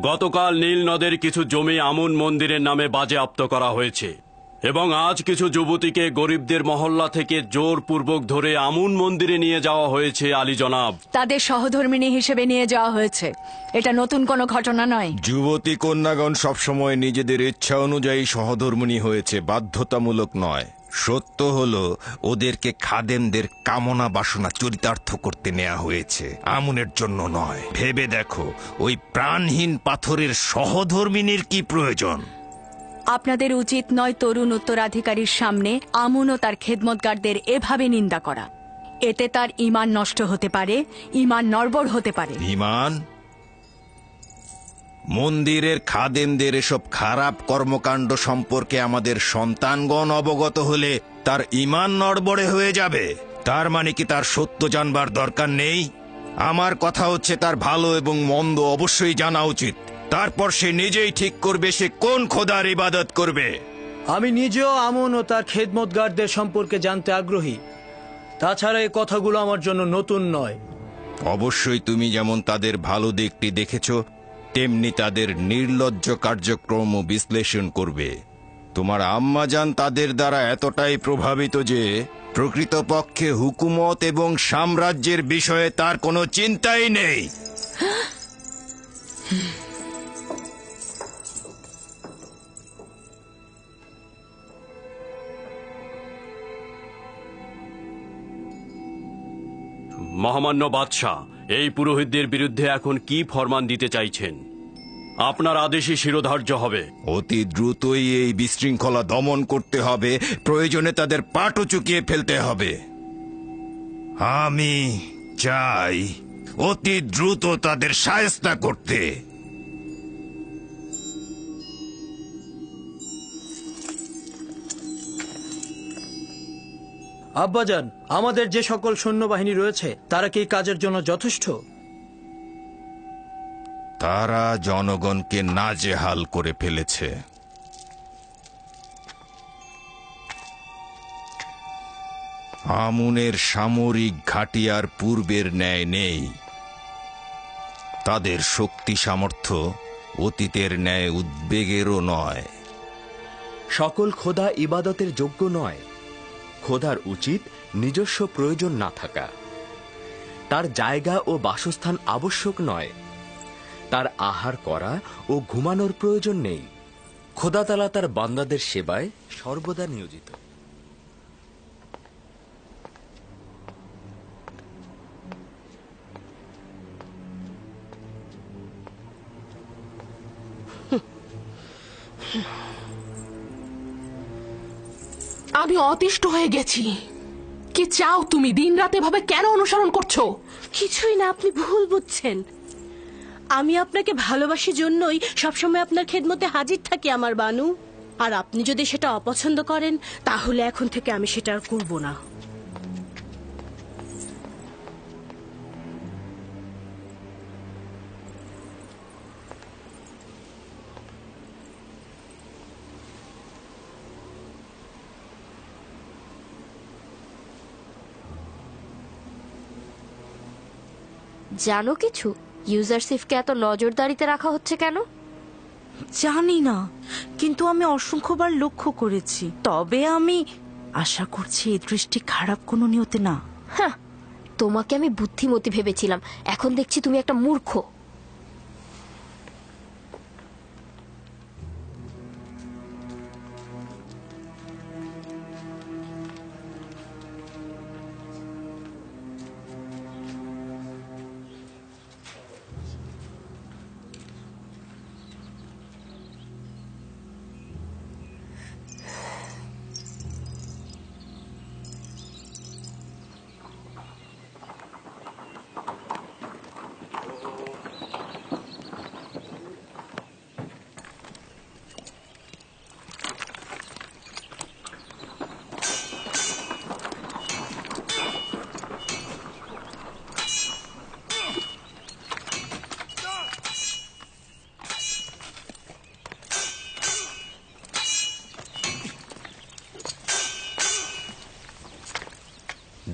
গতকাল নীল নদের কিছু জমি আমুন মন্দিরের নামে বাজেয়াপ্ত করা হয়েছে। এবং আজ কিছু যুবতীকে গরিবদের মহল্লা থেকে জোরপূর্বক ধরে আমুন মন্দিরে নিয়ে যাওয়া হয়েছে আলী জনাব। তাদের সহধর্মিণী হিসেবে নিয়ে যাওয়া হয়েছে। এটা নতুন কোনো ঘটনা নয়। যুবতী কন্যাগণ সবসময় নিজেদের ইচ্ছা অনুযায়ী সহধর্মিণী হয়েছে, বাধ্যতামূলক নয়। সত্য হলো ওদেরকে খাদেমদের কামনা বাসনা চরিতার্থ করতে নেওয়া হয়েছে, আমুনের জন্য নয়। ভেবে দেখো, ওই প্রাণহীন পাথরের সহধর্মিনীর কি প্রয়োজন? আপনাদের উচিত নয় তরুণ উত্তরাধিকারীর সামনে আমুন ও তার খেদমতগারদের এভাবে নিন্দা করা। এতে তার ঈমান নষ্ট হতে পারে, ঈমান নড়বড় হতে পারে। ঈমান? মন্দিরের খাদেমদের এসব খারাপ কর্মকাণ্ড সম্পর্কে আমাদের সন্তানগণ অবগত হলে তার ঈমান নড়বড়ে হয়ে যাবে? তার মানে কি তার সত্য জানবার দরকার নেই? আমার কথা হচ্ছে, তার ভালো এবং মন্দ অবশ্যই জানা উচিত। তারপর সে নিজেই ঠিক করবে সে কোন খোদার ইবাদত করবে। আমি নিজেও আমন ও তার খেদমতগারদের সম্পর্কে জানতে আগ্রহী। তাছাড়া এই কথাগুলো আমার জন্য নতুন নয়। অবশ্যই তুমি যেমন তাদের ভালো দিকটি দেখেছ, তেমনি তাদের নির্লজ্জ কার্যক্রম বিশ্লেষণ করবে। তোমার আম্মাজান তাদের দ্বারা এতটাই প্রভাবিত যে প্রকৃতপক্ষে হুকুমত এবং সাম্রাজ্যের বিষয়ে তার কোনো চিন্তাই নেই। মহামান্য বাদশাহ, এই পুরোহিতদের বিরুদ্ধে এখন কি ফরমান দিতে চাইছেন? আপনার আদেশই শিরোধার্য হবে। অতি দ্রুতই এই বিশৃঙ্খলা দমন করতে হবে, প্রয়োজনে তাদের পাটও চুকিয়ে ফেলতে হবে। আমি চাই অতি দ্রুত তাদের শায়েস্তা করতে। আব্বাজান, আমাদের যে সকল সৈন্যবাহিনী রয়েছে তারা কি এই কাজের জন্য যথেষ্ট? তারা জনগণকে নাজেহাল করে ফেলেছে। আমুনের সামরিক ঘাঁটি আর পূর্বের ন্যায় নেই। তাদের শক্তি সামর্থ্য অতীতের ন্যায় উদ্বেগেরও নয়। সকল খোদা ইবাদতের যোগ্য নয়। খোদার উচিত নিজস্ব প্রয়োজন না থাকা। তার জায়গা ও বাসস্থান আবশ্যক নয়। তার আহার করা ও ঘুমানোর প্রয়োজন নেই। খোদা তাআলা তার বান্দাদের সেবায় সর্বদা নিয়োজিত। আমি অতিষ্ঠ হয়ে গেছি। কি চাও তুমি? দিনরাত এভাবে কেন অনুসরণ করছো? কিছুই না, আপনি ভুল বুঝছেন। আমি আপনাকে ভালোবাসি জন্যই সবসময় আপনার খেদমতে হাজির থাকি আমার বানু। আর আপনি যদি সেটা অপছন্দ করেন তাহলে এখন থেকে আমি সেটা আর করব না। জানো কিছু? ইউজারসিফকে এত নজরদারিতে রাখা হচ্ছে কেন? জানি না, কিন্তু আমি অসংখ্যবার লক্ষ্য করেছি। তবে আমি আশা করছি এই দৃষ্টি খারাপ কোনো নিয়তে না। হ্যাঁ, তোমাকে আমি বুদ্ধিমতী ভেবেছিলাম, এখন দেখছি তুমি একটা মূর্খ।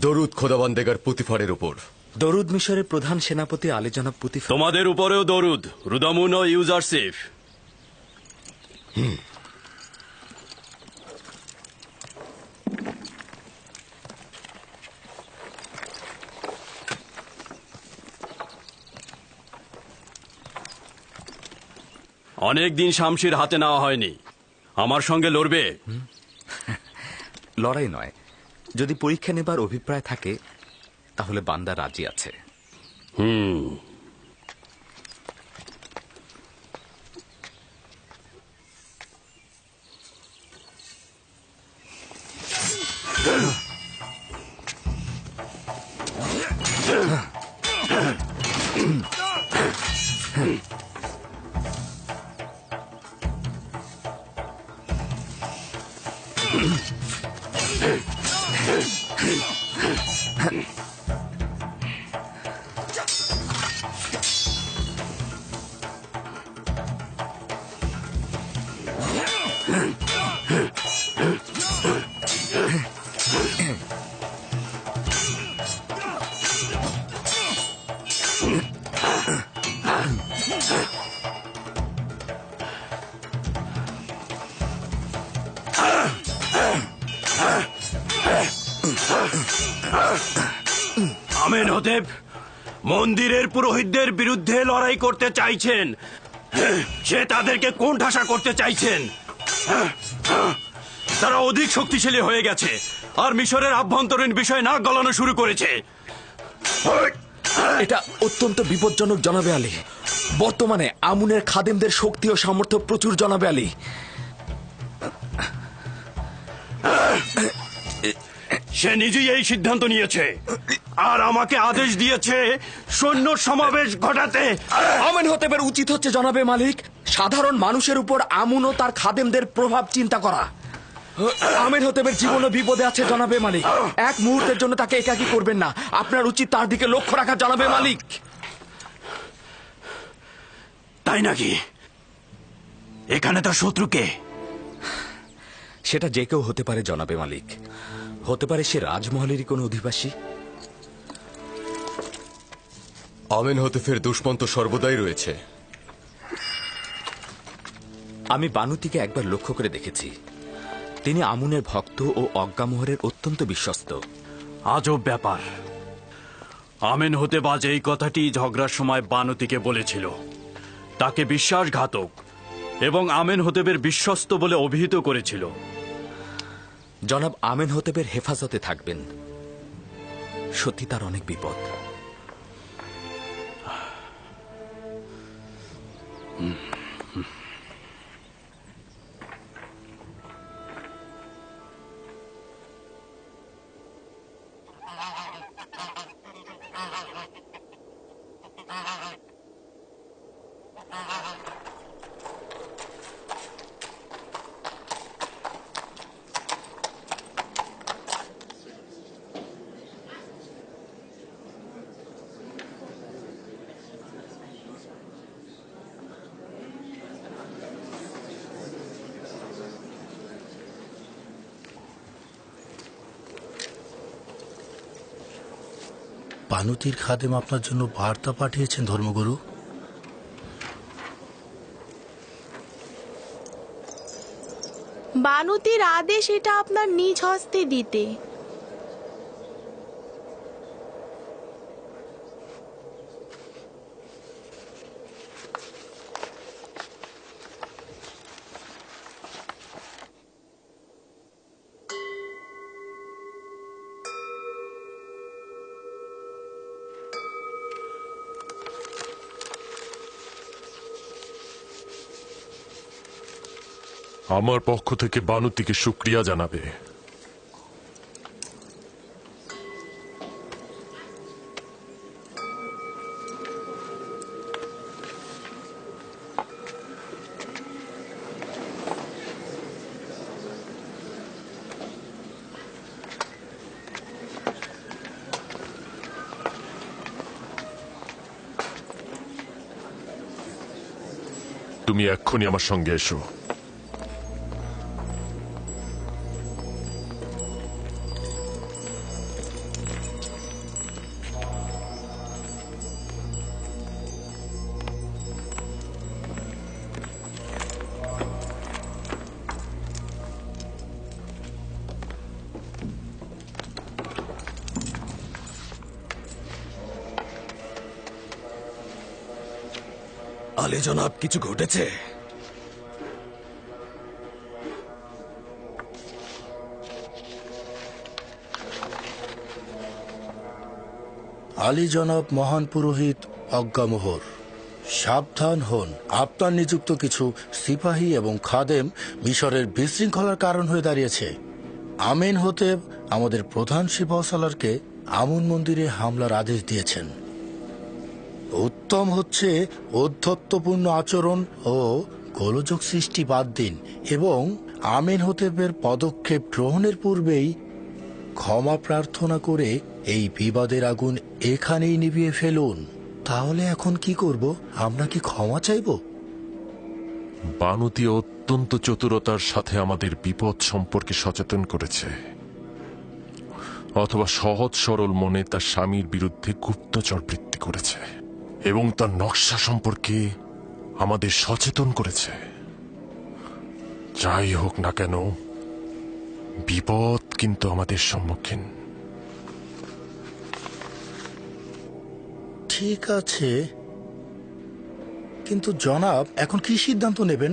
দরুদ খোদাবান্দেগার পুতিফারের উপর। দরুদ মিশরের প্রধান সেনাপতি আলী জনাব পুতিফার। তোমাদের উপরেও দরুদ, রুদামুন ও ইউজারসিফ। অনেক দিন শামশির হাতে নেওয়া হয়নি। আমার সঙ্গে লড়বে? লড়াই নয়, যদি পরীক্ষা নেবার অভিপ্রায় থাকে তাহলে বান্দা রাজি আছে। আমেন হতেব মন্দিরের পুরোহিতদের বিরুদ্ধে লড়াই করতে চাইছেন। সে তাদেরকে কোণঠাসা করতে চাইছেন। তারা অধিক শক্তিশালী হয়ে গেছে আর মিশরের আভ্যন্তরীণ বিষয় নাক গলানো শুরু করেছে। এটা অত্যন্ত বিপজ্জনক জনাবে আলী। বর্তমানে আমুনের খাদেমদের শক্তি ও সামর্থ্য প্রচুর জনাবে আলী। সে নিজেই এই সিদ্ধান্ত নিয়েছে আর আমাকে আদেশ দিয়েছে সৈন্য সমাবেশ ঘটাতে। আমেন হতেবের উচিত হচ্ছে জনাবে মালিক সাধারণ মানুষের উপর আমুন ও তার খাদেমদের প্রভাব চিন্তা করা। আমেন হতেবের জীবন বিপদে আছে জনাবে মালিক। এক মুহূর্তের জন্য তাকে একাকী করবেন না। আপনার উচিত তার দিকে লক্ষ্য রাখা জনাবে মালিক। তাই নাকি? এখানে তার শত্রুকে? সেটা যে কেউ হতে পারে জনাবে মালিক। হতে পারে সে রাজমহলেরই কোনো অধিবাসী। আমেন হতেফের দুশ্মন তো সর্বদাই রয়েছে। আমি বানুতিকে একবার লক্ষ্য করে দেখেছি। তিনি আমুনের ভক্ত ও অজ্ঞামোহরের অত্যন্ত বিশ্বস্ত। আজব ব্যাপার। আমেন হতেবাজ এই কথাটি ঝগড়ার সময় বানুতিকে বলেছিল। তাকে বিশ্বাসঘাতক এবং আমেন হতেবের বিশ্বস্ত বলে অভিহিত করেছিল। জনাব আমেন হতেবের হেফাজতে থাকবেন। সত্যি তার অনেক বিপদ। বানুতির খাদেম আপনার জন্য বার্তা পাঠিয়েছেন ধর্মগুরু। বানুতির আদেশ এটা আপনার নিজ হস্তে দিতে। আমার পক্ষ থেকে বানুতিকে শুকরিয়া জানাবে। তুমি এক্ষুনি আমার সঙ্গে এসো। আলী জনাব, কিছু ঘটেছে? আলী জনাব মহান পুরোহিত অজ্ঞামোহর, সাবধান হন। আপনার নিযুক্ত কিছু সিপাহী এবং খাদেম মিশরের বিশৃঙ্খলার কারণ হয়ে দাঁড়িয়েছে। আমেন হতেব আমাদের প্রধান সিপাহসালারকে আমুন মন্দিরে হামলার আদেশ দিয়েছেন। উত্তম হচ্ছে ঔদ্ধত্যপূর্ণ আচরণ ও গোলযোগ সৃষ্টি বাদ দিন এবং আমেন হতেবের পদক্ষেপ গ্রহণের পূর্বেই ক্ষমা প্রার্থনা করে এই বিবাদের আগুন এখানেই নিভিয়ে ফেলুন। তাহলে এখন কি করব? আমরা কি ক্ষমা চাইব? বানুতি অত্যন্ত চতুরতার সাথে আমাদের বিপদ সম্পর্কে সচেতন করেছে, অথবা সহজ সরল মনে তার স্বামীর বিরুদ্ধে গুপ্তচর বৃত্তি করেছে এবং তার নকশা সম্পর্কে আমাদের সচেতন করেছে। যাই হোক না কেন, বিপদ কিন্তু আমাদের সম্মুখীন। ঠিক আছে, কিন্তু জনাব এখন কি সিদ্ধান্ত নেবেন?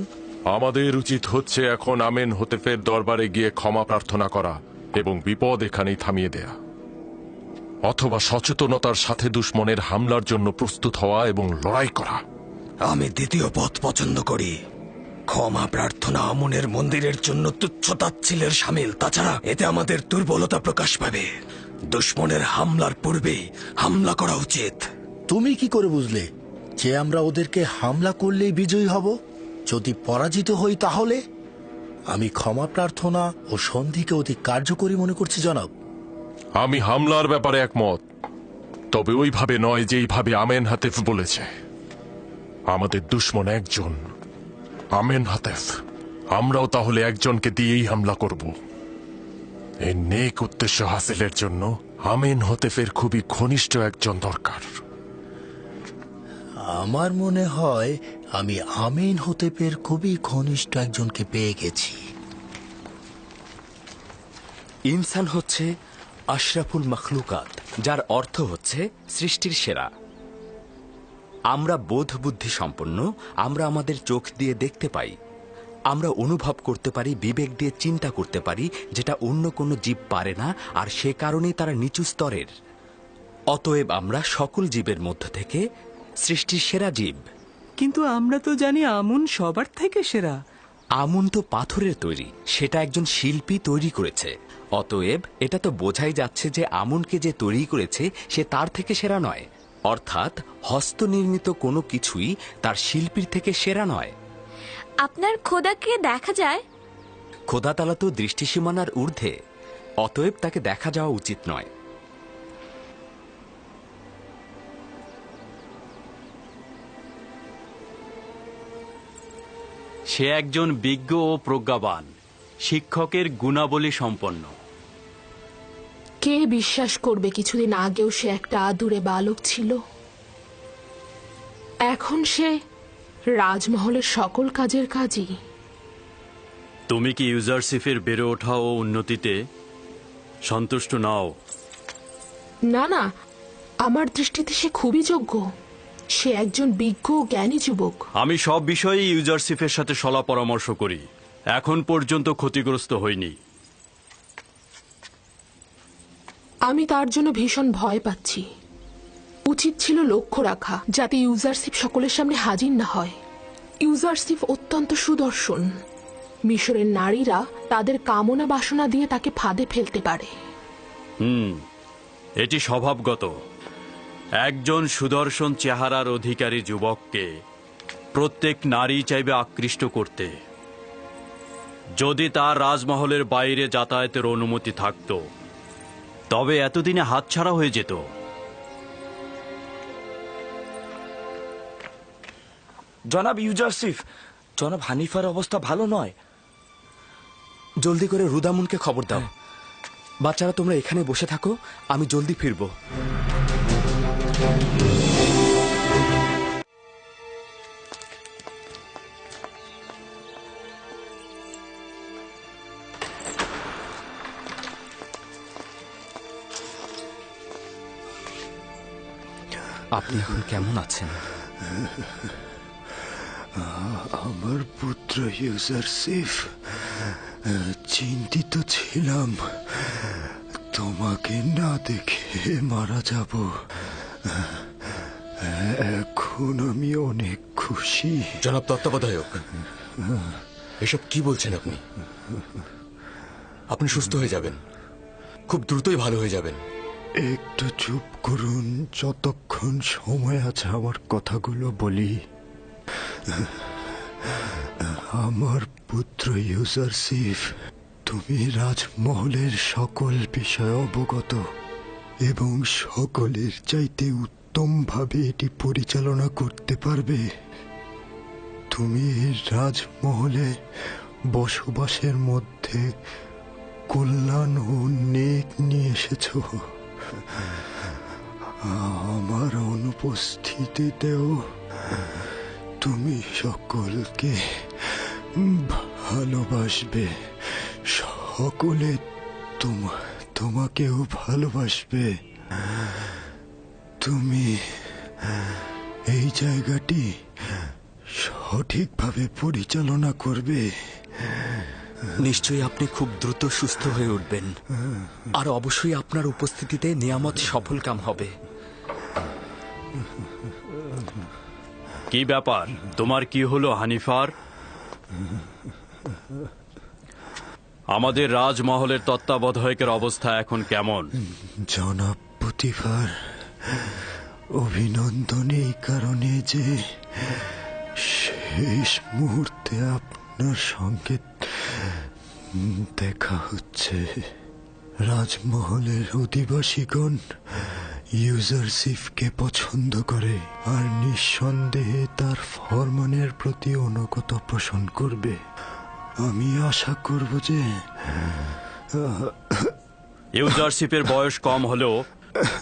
আমাদের উচিত হচ্ছে এখন আমেন হতেফের দরবারে গিয়ে ক্ষমা প্রার্থনা করা এবং বিপদ এখানেই থামিয়ে দেয়া, অথবা সচেতনতার সাথে দুশ্মনের হামলার জন্য প্রস্তুত হওয়া এবং লড়াই করা। আমি দ্বিতীয় পথ পছন্দ করি। ক্ষমা প্রার্থনা আমুনের মন্দিরের জন্য তুচ্ছ তাচ্ছিলের সামিল। তাছাড়া এতে আমাদের দুর্বলতা প্রকাশ পাবে। দুশ্মনের হামলার পূর্বেই হামলা করা উচিত। তুমি কি করে বুঝলে যে আমরা ওদেরকে হামলা করলেই বিজয়ী হব? যদি পরাজিত হই তাহলে? আমি ক্ষমা প্রার্থনা ও সন্ধিকে অতি কার্যকরী মনে করছি জনাব। আমি হামলার ব্যাপারে একমত, তবে ওইভাবে নয় যেইভাবে আমেন হাতেফ বলেছে। আমাদের দুশ্মন একজন, আমেন হাতেফ। আমরাও তাহলে একজনকে দিয়েই হামলা করব। এই নেক উদ্দেশ্য হাসিলের জন্য আমেন হতেফের খুবই ঘনিষ্ঠ একজন দরকার। আমার মনে হয় আমি আমিন হতেপের খুবই ঘনিষ্ঠ একজনকে পেয়ে গেছি। ইনসান হচ্ছে আশরাফুল মখলুকাত, যার অর্থ হচ্ছে সৃষ্টির সেরা। আমরা বোধ বুদ্ধি সম্পন্ন, আমরা আমাদের চোখ দিয়ে দেখতে পাই, আমরা অনুভব করতে পারি, বিবেক দিয়ে চিন্তা করতে পারি, যেটা অন্য কোনো জীব পারে না, আর সে কারণেই তারা নিচু স্তরের। অতএব আমরা সকল জীবের মধ্য থেকে সৃষ্টির সেরা জীব। কিন্তু আমরা তো জানি আমুন সবার থেকে সেরা। আমুন তো পাথরের তৈরি, সেটা একজন শিল্পী তৈরি করেছে। অতএব এটা তো বোঝাই যাচ্ছে যে আমুনকে যে তৈরি করেছে সে তার থেকে সেরা নয়। অর্থাৎ হস্তনির্মিত কোনো কিছুই তার শিল্পীর থেকে সেরা নয়। আপনার খোদাকে দেখা যায়? খোদা তাআলা তো দৃষ্টিসীমানার ঊর্ধ্বে, অতএব তাকে দেখা যাওয়া উচিত নয়। সে একজন বিজ্ঞ ও প্রজ্ঞাবান, শিক্ষকের গুণাবলী সম্পন্ন। কে বিশ্বাস করবে কিছুদিন আগেও সে একটা আদুরে বালক ছিল? এখন সে রাজমহলের সকল কাজের কাজই। তুমি কি ইউজারশিপের বেড়ে ওঠা ও উন্নতিতে সন্তুষ্ট নাও? না না, আমার দৃষ্টিতে সে খুবই যোগ্য। সে একজন বিজ্ঞ ও জ্ঞানী যুবক। আমি সব বিষয়ে ইউজারশিপের সাথে সলা পরামর্শ করি, এখন পর্যন্ত ক্ষতিগ্রস্ত হইনি। আমি তার জন্য ভীষণ ভয় পাচ্ছি। উচিত ছিল লক্ষ্য রাখা যাতে ইউজারশিপ সকলের সামনে হাজির না হয়। ইউজারশিপ অত্যন্ত সুদর্শন। মিশরের নারীরা তাদের কামনা বাসনা দিয়ে তাকে ফাঁদে ফেলতে পারে। এটি স্বভাবগত। একজন সুদর্শন চেহারার অধিকারী যুবককে প্রত্যেক নারী চাইবে আকৃষ্ট করতে। যদি তার রাজমহলের বাইরে যাতায়াতের অনুমতি থাকত তবে এতদিনে হাতছাড়া হয়ে যেত। জনাব ইউজারশিফ, জনাব হানিফার অবস্থা ভালো নয়। জলদি করে রুদামুনকে খবর দাও। বাচ্চারা তোমরা এখানে বসে থাকো, আমি জলদি ফিরবো। আপনি এখন কেমন আছেন? আমার পুত্র ইউজারশিফ, চিন্তিত ছিলাম তোমাকে না দেখে মারা যাব। এখন আমি অনেক খুশি। জনাব তত্ত্বাবধায়ক, এসব কি বলছেন আপনি? আপনি সুস্থ হয়ে যাবেন, খুব দ্রুতই ভালো হয়ে যাবেন। একটু চুপ করুন, যতক্ষণ সময় আছে আমার কথাগুলো বলি। আমার পুত্র ইউজারশিপ, তুমি রাজমহলের সকল বিষয় অবগত এবং সকলের চাইতে উত্তমভাবে এটি পরিচালনা করতে পারবে। তুমি এই রাজমহলে বসবাসের মধ্যে কল্যাণ ও নেক নিয়ে এসেছ। আমার অনুপস্থিতিতেও তুমি সকলকে ভালোবাসবে, সকলে তোমাকেও ভালোবাসবে। তুমি এই জায়গাটি সঠিকভাবে পরিচালনা করবে। নিশ্চয়ই আপনি খুব দ্রুত সুস্থ হয়ে উঠবেন, আর অবশ্যই আপনার উপস্থিতিতে নিয়ামত সফল কাম হবে। কি ব্যাপার, তোমার কি হলো হানিফার? আমাদের রাজমহলের তত্ত্বাবধায়কের অবস্থা এখন কেমন? জনাব পুতিফার, অভিনন্দন এই কারণে যে শেষ মুহূর্তে আপনার সঙ্গে দেখা হচ্ছে। রাজমহলের অধিবাসীগণ ইউজারশিপকে পছন্দ করে আর নিঃসন্দেহে তার ফরমানের প্রতি অনুগত পোষণ করবে। আমি আশা করব যে ইউজারশিপের বয়স কম হলেও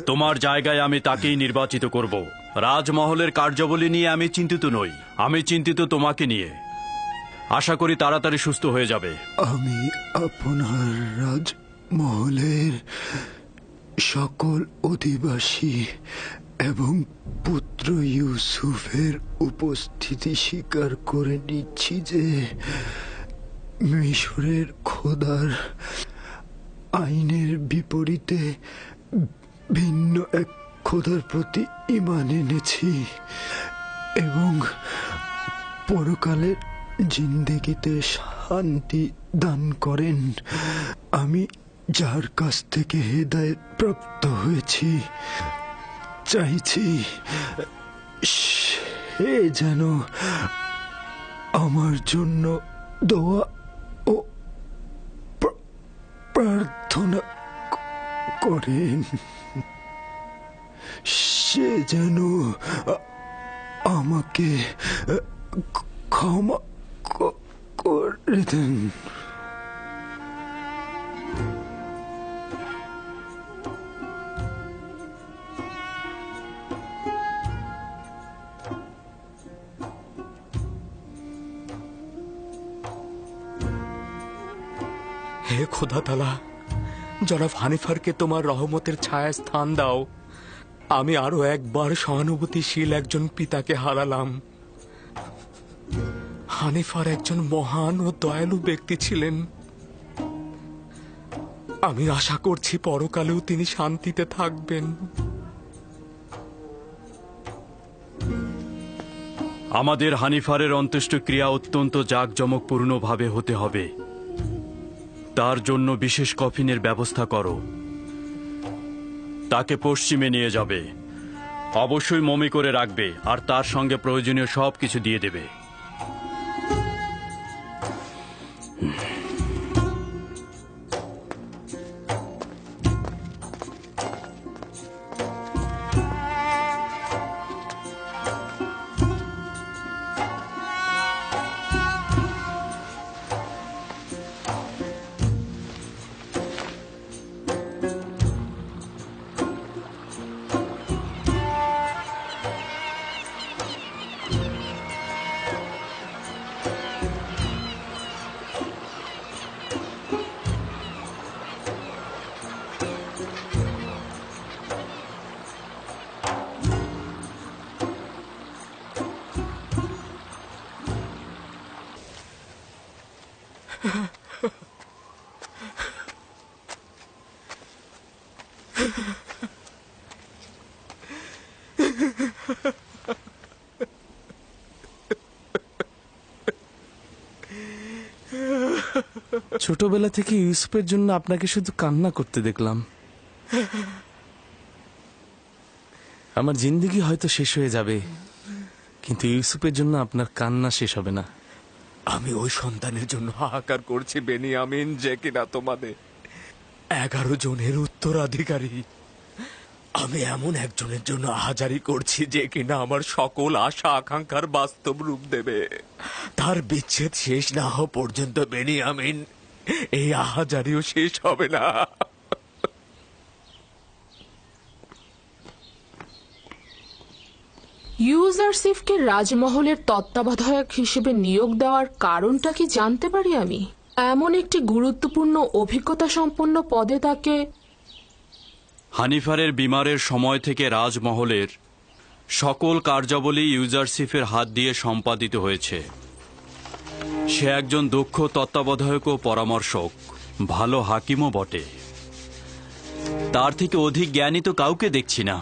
তোমার জায়গায় আমি তাকেই নির্বাচিত করব। রাজমহলের কার্যাবলী নিয়ে আমি চিন্তিত নই, আমি চিন্তিত তোমাকে নিয়ে। আশা করি তাড়াতাড়ি সুস্থ হয়ে যাবে। আমি আপনার রাজমহলের সকল অধিবাসী এবং পুত্র ইউসুফের উপস্থিতি স্বীকার করে নিচ্ছি যে মিশরের খোদার আইনের বিপরীতে ভিন্ন এক খোদার প্রতি ঈমান এনেছি এবং পরকালের জিন্দেগিতে শান্তি দান করেন। আমি যার কাছ থেকে হেদায়েত প্রাপ্ত হয়েছি, চাইছি সে যেন আমার জন্য দোয়া ও প্রার্থনা করেন। সে যেন আমাকে ক্ষমা করে দেন। হে খোদা তাআলা, জনাব হানিফারকে তোমার রহমতের ছায়ায় স্থান দাও। আমি আরো একবার সহানুভূতিশীল একজন পিতাকে হারালাম। হানিফার একজন মহান ও দয়ালু ব্যক্তি ছিলেন। আমি আশা করছি পরকালেও তিনি শান্তিতে থাকবেন। আমাদের হানিফারের অন্ত্যেষ্টিক্রিয়া অত্যন্ত জাঁকজমকপূর্ণভাবে হতে হবে। তার জন্য বিশেষ কফিনের ব্যবস্থা করো। তাকে পশ্চিমে নিয়ে যাবে, অবশ্যই মমি করে রাখবে, আর তার সঙ্গে প্রয়োজনীয় সবকিছু দিয়ে দেবে। ছোটবেলা থেকে ইউসুফের জন্য আপনাকে শুধু কান্না করতে দেখলাম। আমার জিন্দেগি হয়তো শেষ হয়ে যাবে, কিন্তু ইউসুফের জন্য আপনার কান্না শেষ হবে না। আমি ওই সন্তানের জন্য হাহাকার করছি বেনিয়ামিন, যে কিনা তোমাদের 11 জনের উত্তরাধিকারী। আমি এমন একজনের জন্য আহাজারি করছি যে কিনা আমার সকল আশা আকাঙ্ক্ষার বাস্তব রূপ দেবে। তার বিচ্ছেদ শেষ না হওয়া পর্যন্ত বেনিয়ামিন, এই আহাজারিও শেষ হবে না। ইউজারসিফকে রাজমহলের তত্ত্বাবধায়ক হিসেবে নিয়োগ দেওয়ার কারণটা কি জানতে পারি আমি? এমন একটি গুরুত্বপূর্ণ অভিজ্ঞতা সম্পন্ন পদে তাকে হানিফারের বিমারের সময় থেকে রাজমহলের সকল কার্যাবলী ইউজারসিফের হাত দিয়ে সম্পাদিত হয়েছে। সে একজন দক্ষ তত্ত্বাবধায়ক ও পরামর্শক, ভালো হাকিমও বটে। তার থেকে অধিক জ্ঞানী তো কাউকে দেখছি না।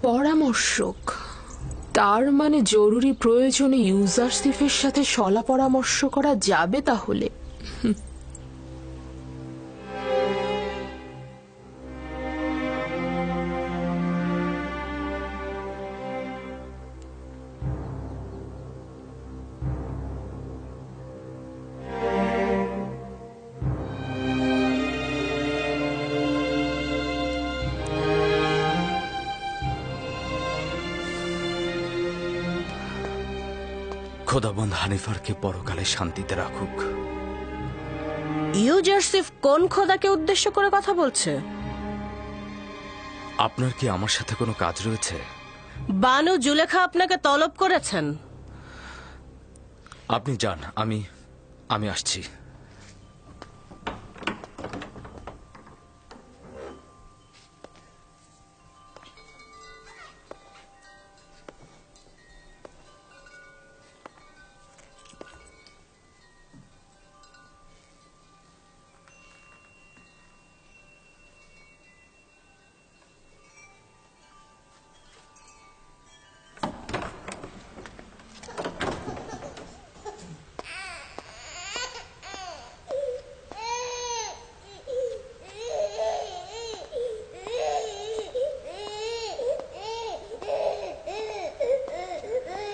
পরামর্শক, তার মানে জরুরি প্রয়োজনে ইউজারসিফের সাথে শলা পরামর্শ করা যাবে তাহলে। খোদাবন্দ হানিফারকে পরকালে শান্তিতে রাখুক। ইউজারসিফ কোন খোদাকে উদ্দেশ্য করে কথা বলছে? আপনার কি আমার সাথে কোনো কাজ রয়েছে? বানু জুলেখা আপনাকে তলব করেছেন। আপনি যান, আমি আসছি।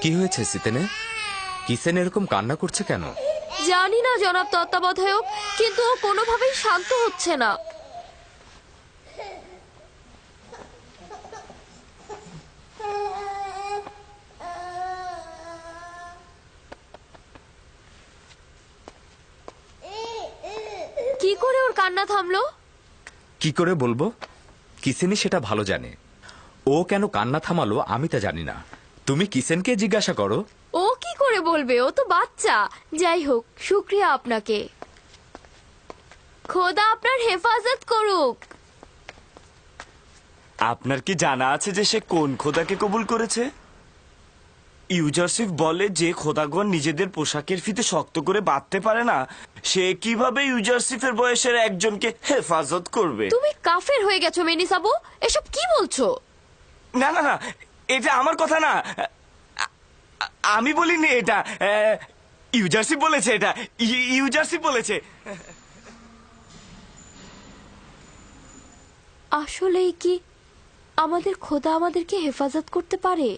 কি হয়েছে সিতেনে? কিসেন এরকম কান্না করছে কেন? জানি না জনাব তত্ত্বাবধায়ক, কিন্তু ও কোনোভাবেই শান্ত হচ্ছে না। কি করে ওর কান্না থামলো? কি করে বলবো? কিসেনই সেটা ভালো জানে। ও কেন কান্না থামালো আমি তা জানি না। তুমি কিসেনকে জিজ্ঞাসা করো। ও কি করে বলবে? ও তো বাচ্চা। যাই হোক, শুক্রিয়া আপনাকে। খোদা আপনার হেফাজত করুক। আপনার কি জানা আছে যে সে কোন খোদাকে কবুল করেছে? ইউজারসিফ বলে যে খোদাগণ নিজেদের পোশাকের ফিতে শক্ত করে বাঁধতে পারে না, সে কিভাবে ইউজারসিফের বয়সের একজনকে হেফাজত করবে? তুমি কাফের হয়ে গেছো মেনিসাবু, এসব কি বলছো? না না না, এটা আমার কথা না। আমি বলিনি এটা, ইউজারসিফ বলেছে। এটা ইউজারসিফ বলেছে। আসলেই কি আমাদের খোদা আমাদেরকে হেফাজত করতে পারে?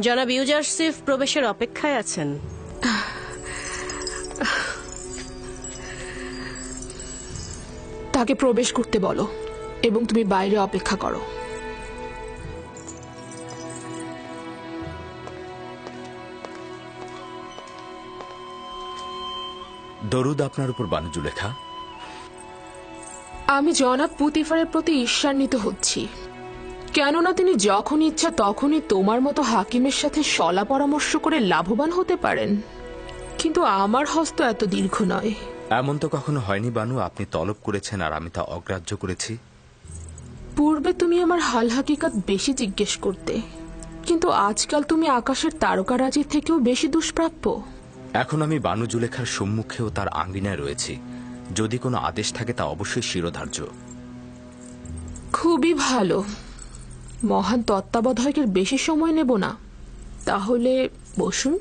জনাব ইউজারসিফ প্রবেশের অপেক্ষায় আছেন। তাকে প্রবেশ করতে বলো এবং তুমি বাইরে অপেক্ষা করো। দরুদ আপনার উপর বানু জুলেখা। আমি জনাব পুতিফারের প্রতি ঈর্ষান্বিত হচ্ছি, কেননা তিনি যখন ইচ্ছা তখনই তোমার মতো হাকিমের সাথে শলা পরামর্শ করে লাভবান হতে পারেন, কিন্তু আমার হস্ত এত দীর্ঘ নয়। এমন তো কখনো হয়নি বানু, আপনি তলব করেছেন আর আমি তা অগ্রাহ্য করেছি। পূর্বে তুমি আমার হাল হাকিকাত বেশি জিজ্ঞেস করতে, কিন্তু আজকাল তুমি আকাশের তারকারাজির থেকেও বেশি দুষ্প্রাপ্য। এখন আমি বানু জুলেখার সম্মুখেও তার আঙ্গিনায় রয়েছি, যদি কোনো আদেশ থাকে তা অবশ্যই শিরোধার্য। খুবই ভালো। মহান তত্ত্বাবধায়কের বেশি সময় নেব না, তাহলে বসুন।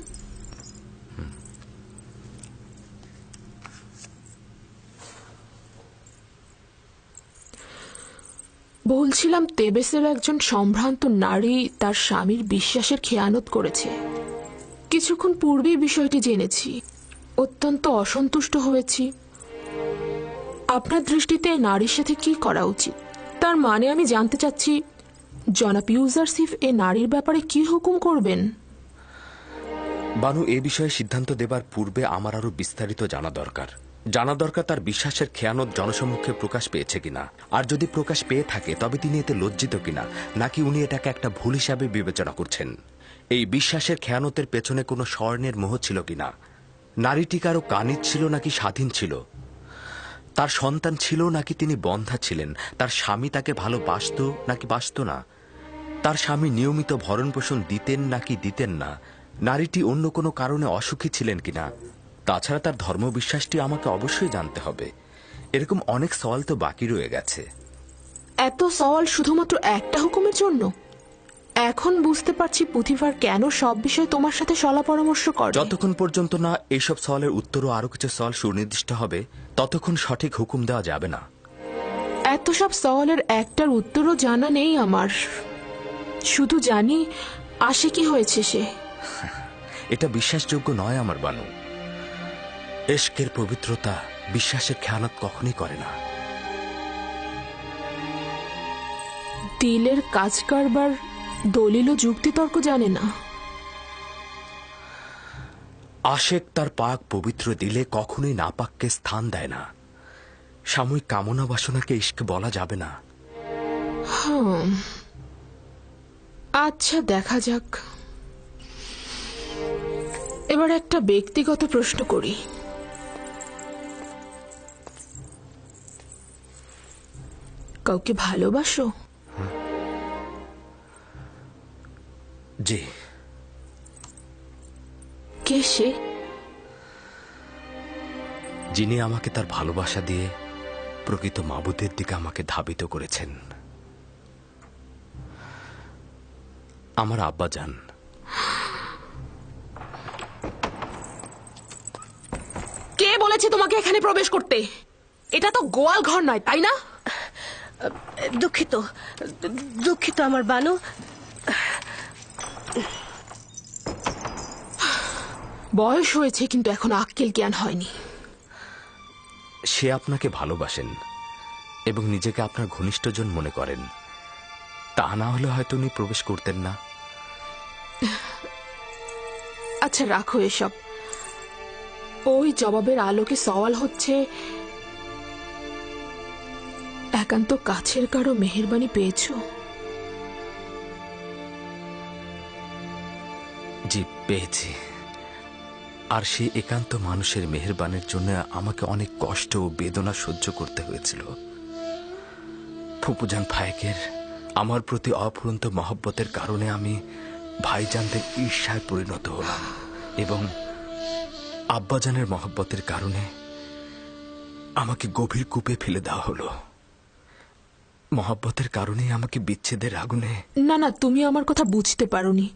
বলছিলাম, তেবেসের একজন সম্ভ্রান্ত নারী তার স্বামীর বিশ্বাসের খেয়ানত করেছে। কিছুক্ষণ পূর্বেই বিষয়টি জেনেছি, অত্যন্ত অসন্তুষ্ট হয়েছি। আপনার দৃষ্টিতে নারীর সাথে কি করা উচিত? তার মানে আমি জানতে চাচ্ছি, জনাব ইউজারসিফ এ নারীর ব্যাপারে কি হুকুম করবেন? বানু, এ বিষয়ে সিদ্ধান্ত দেবার পূর্বে আমার আরো বিস্তারিত জানা দরকার। তার বিশ্বাসের খেয়ানত জনসম্মুখে প্রকাশ পেয়েছে কিনা, আর যদি প্রকাশ পেয়ে থাকে তবে তিনি এতে লজ্জিত কিনা, নাকি উনি এটাকে একটা ভুল হিসাবে বিবেচনা করছেন। এই বিশ্বাসের খেয়ানতের পেছনে কোনো স্বর্ণের মোহ ছিল কিনা, নারীটি কারো কানিজ ছিল নাকি স্বাধীন ছিল, তার সন্তান ছিল নাকি তিনি বন্ধা ছিলেন, তার স্বামী তাকে ভালোবাসত নাকি বাসত না, তার স্বামী নিয়মিত ভরণ পোষণ দিতেন নাকি দিতেন না, নারীটি অন্য কোনো কারণে অসুখী ছিলেন কিনা। তাছাড়া তার ধর্মবিশ্বাসটি আমাকে অবশ্যই জানতে হবে। এরকম অনেক সওয়াল তো বাকি রয়ে গেছে। এত সওয়াল শুধুমাত্র একটা হুকুমের জন্য? এখন বুঝতে পারছি পুথিফার কেন সব বিষয়ে তোমার সাথে সলা পরামর্শ করে। যতক্ষণ পর্যন্ত না এইসব সওয়ালের উত্তর ও আরো কিছু সওয়াল সুনির্দিষ্ট হবে, ততক্ষণ সঠিক হুকুম দেওয়া যাবে না। এত সব সওয়ালের একটার উত্তরও জানা নেই আমার। শুধু জানি আসে কি হয়েছে সে। এটা বিশ্বাসযোগ্য নয় আমার বানু। এশকের পবিত্রতা বিশ্বাসের খেয়ানত কখনই করে না। দিলের কাজ কারবার দলিল ও যুক্তিতর্ক জানে না। আশেক তার পাক পবিত্র দিলে কখনোই নাপাককে স্থান দেয় না। সাময়িক কামনা বাসনাকে ইশক বলা যাবে না। আচ্ছা, দেখা যাক। এবার একটা ব্যক্তিগত প্রশ্ন করি। কাউকে ভালোবাসো? জি। কে সে? যিনি আমাকে তার ভালোবাসা দিয়ে প্রকৃত মাবুদের দিকে আমাকে ধাবিত করেছেন। আমার আব্বাজান। কে বলেছে তোমাকে এখানে প্রবেশ করতে? এটা তো গোয়াল ঘর নয়, তাই না? দুঃখিত, দুঃখিত আমার বানু। বয়স হয়েছে কিন্তু এখন আক্কেল জ্ঞান হয়নি। সে আপনাকে ভালোবাসেন এবং নিজেকে আপনার ঘনিষ্ঠজন মনে করেন। তা না হলে হয়তো উনি প্রবেশ করতেন না। আচ্ছা, রাখো এসব। ওই জবাবের আলোকে সওয়াল হচ্ছে, একান্ত কাছের কারো মেহেরবানি পেয়েছো? জি, পেয়েছি। আর সেই একান্ত মানুষের মেহেরবানির জন্য আমাকে অনেক কষ্ট ও বেদনা সহ্য করতে হয়েছিল। ফুপুজান ফায়েকের আমার প্রতি অফুরন্ত মহব্বতের কারণে আমি ভাইজানদের ঈর্ষায় পরিণত হলাম, এবং আব্বাজানের মহব্বতের কারণে আমাকে গভীর কূপে ফেলে দেওয়া হলো। মহব্বতের কারণে আমাকে বিচ্ছেদের আগুনে। না না, তুমি আমার কথা বুঝতে পারোনি।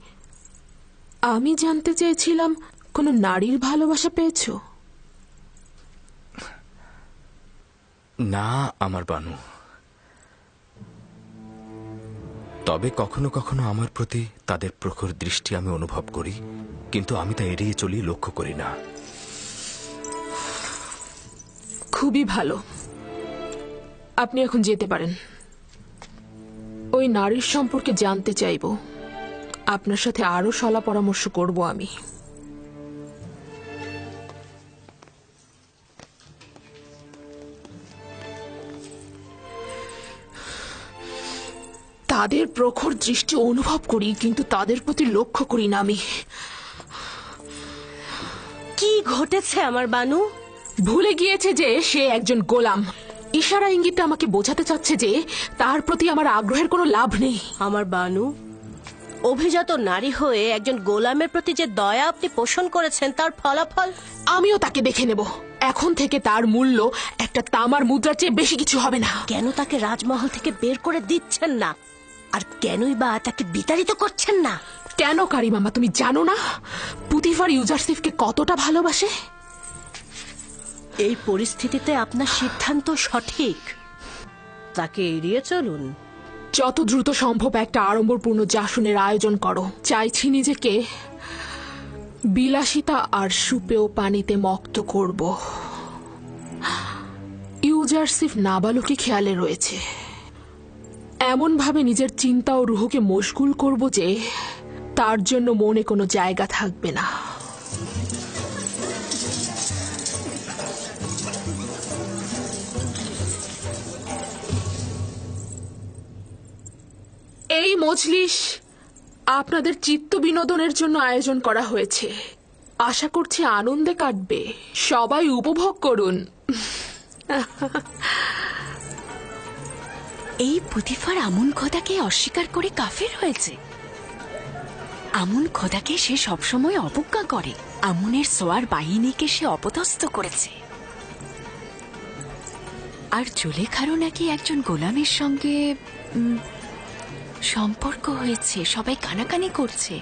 আমি জানতে চেয়েছিলাম কোন নারীর ভালোবাসা পেয়েছো? না আমার বানু, তবে কখনো কখনো আমার প্রতি তাদের প্রখর দৃষ্টি আমি অনুভব করি, কিন্তু আমি তা এড়িয়ে চলি, লক্ষ্য করি না। খুবই ভালো, আপনি এখন যেতে পারেন। ওই নারীর সম্পর্কে জানতে চাইব, আপনার সাথে আরো সলা পরামর্শ করব আমি। তাদের প্রখর দৃষ্টি অনুভব করি, কিন্তু তাদের প্রতি লক্ষ্য করি না আমি। কি ঘটেছে আমার বানু? ভুলে গিয়েছে যে সে একজন গোলাম। ইশারা ইঙ্গিতে আমাকে বোঝাতে চাচ্ছে যে তার প্রতি আমার আগ্রহের কোনো লাভ নেই। আমার বানু, অভিজাত নারী হয়ে একজন গোলামের প্রতি যে দয়া আপনি পোষণ করেছেন, তার ফলাফল আমিও তাকে দেখে নেব। এখন থেকে তার মূল্য একটা তামার মুদ্রার চেয়ে বেশি কিছু হবে না। কেন তাকে রাজমহল থেকে বের করে দিচ্ছেন না, আর কেনই বা তাকে বিতাড়িত করছেন না? কেন কারিমামা, তুমি জানো না পুতিফার ইউজারসিফকে কতটা ভালোবাসে? এই পরিস্থিতিতে আপনার সিদ্ধান্ত সঠিক, তাকে এড়িয়ে চলুন। যত দ্রুত সম্ভব একটা আড়ম্বরপূর্ণ জাসনের আয়োজন করো। চাইছি নিজেকে বিলাসিতা আর সুপেয় পানিতে মক্ত করব। ইউজারসিফ নাবালকি খেয়ালে রয়েছে, এমন ভাবে নিজের চিন্তা ও রুহকে মশগুল করব যে তার জন্য মনে কোনো জায়গা থাকবে না। এই মজলিস আপনাদের চিত্ত বিনোদনের জন্য আয়োজন করা হয়েছে। আশা করছি আনন্দে কাটবে। সবাই উপভোগ করুন। এই পুতিফার আমুন খোদাকে অস্বীকার করে কাফের হয়েছে। আমুন খোদাকে সে সবসময় অবজ্ঞা করে। আমুনের সোয়ার বাহিনীকে সে অপদস্থ করেছে। আর জুলেখারও নাকি একজন গোলামের সঙ্গে সম্পর্ক হয়েছে। সবাই কানাকানি করছে।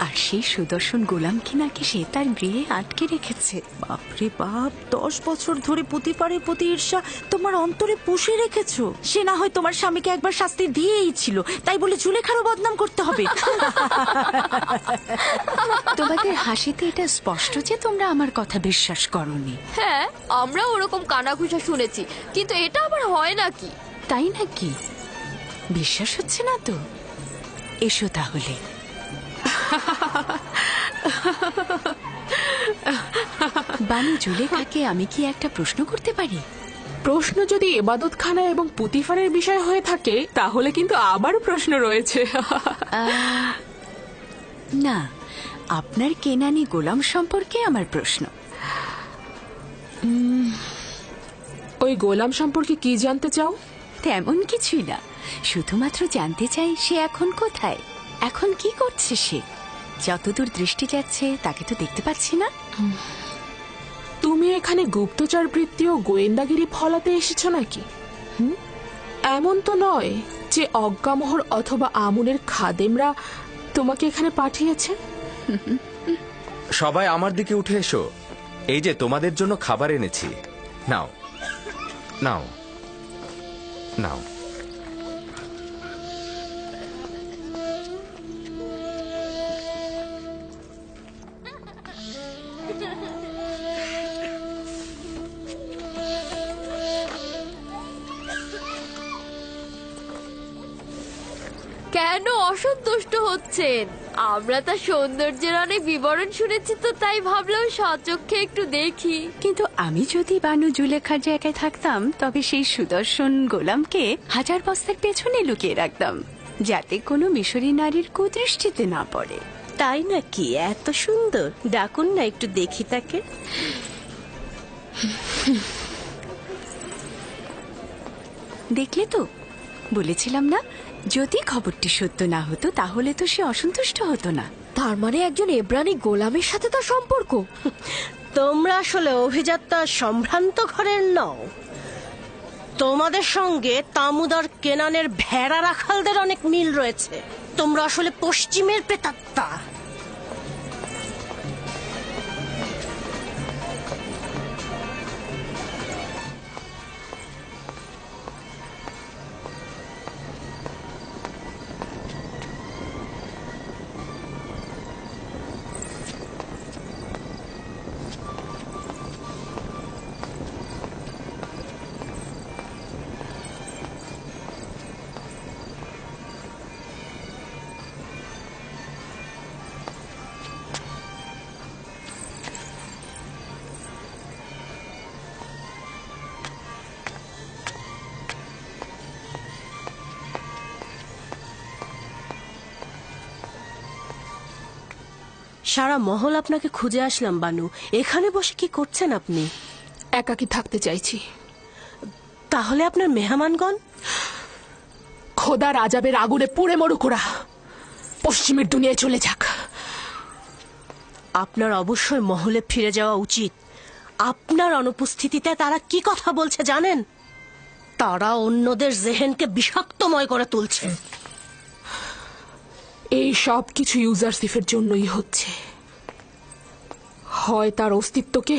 আর সেই সুদর্শন গোলামকে নাকি সে তার গৃহে আটকে রেখেছে। বাপরে বাপ, 10 বছর ধরে পুতিফারের প্রতি ঈর্ষা তোমার অন্তরে পুষে রেখেছো। সে না হয় তোমার স্বামীকে একবার শাস্তি দিয়েই ছিল, তাই বলে জুলেখারও বদনাম করতে হবে? তোমাদের হাসিতে এটা স্পষ্ট যে তোমরা আমার কথা বিশ্বাস করোনি। হ্যাঁ, আমরা ওরকম কানাঘুষা শুনেছি, কিন্তু এটা আবার হয় নাকি? তাই নাকি? বিশ্বাস হচ্ছে না তো? এসো তাহলে। বানু জুলেখাকে আমি কি একটা প্রশ্ন করতে পারি? প্রশ্ন যদি ইবাদতখানা এবং পুতিফারের বিষয় হয়ে থাকে তাহলে কিন্তু আবারও প্রশ্ন রয়েছে। না, আপনার কেনানি গোলাম সম্পর্কে আমার প্রশ্ন। ওই গোলাম সম্পর্কে কি জানতে চাও? তেমন কিছুই না, শুধুমাত্র জানতে চাই সে এখন কোথায়, এখন কি করছে সে। যতদূর দৃষ্টি যাচ্ছে তাকে তো দেখতে পাচ্ছি না। তুমি এখানে গুপ্তচর বৃত্তি ও গোয়েন্দাগিরি ফলাতে এসেছো নাকি? এমন তো নয় যে অজ্ঞামোহর অথবা আমুনের খাদেমরা তোমাকে এখানে পাঠিয়েছে। সবাই আমার দিকে উঠে এসো। এই যে তোমাদের জন্য খাবার এনেছি, নাও নাও নাও। কেন অসন্তুষ্ট হচ্ছেন? আমরা তার সৌন্দর্যের অনেক বিবরণ শুনেছি, তো তাই ভাবলাম স্বচক্ষে একটু দেখি। কিন্তু আমি যদি বানু জুলেখার জায়গায় থাকতাম তবে সেই সুদর্শন গোলামকে 1000 বস্তার পেছনে লুকিয়ে রাখতাম, যাতে কোনো মিশরী নারীর কুদৃষ্টিতে না পড়ে। তাই নাকি? এত সুন্দর, ডাকুন না একটু দেখি তাকে। দেখলে তো, বলেছিলাম না, যদি খবরটি সত্য না হতো তাহলে তো সে অসন্তুষ্ট হতো না। তার মানে একজন এব্রানি গোলামের সাথে তার সম্পর্ক? তোমরা আসলে অভিজাত্যা সম্ভ্রান্ত ঘরের নও। তোমাদের সঙ্গে তামুদার কেনানের ভেড়া রাখালদের অনেক মিল রয়েছে। তোমরা আসলে পশ্চিমের প্রেতাত্মা। সারা মহল আপনাকে খুঁজে আসলাম বানু। এখানে বসে কি করছেন আপনি? একাকী থাকতে চাইছি। তাহলে আপনার মেহমানগণ? খোদার আজাবের আগুনে পুড়ে মরুক ওরা, পশ্চিমের দুনিয়ায় চলে যাক। আপনার অবশ্যই মহলে ফিরে যাওয়া উচিত। আপনার অনুপস্থিতিতে তারা কি কথা বলছে জানেন? তারা অন্যদের জেহেনকে বিষাক্তময় করে তুলছে। এই সব কিছু ইউজারসিফের জন্যই হচ্ছে। হয় তার অস্তিত্বকে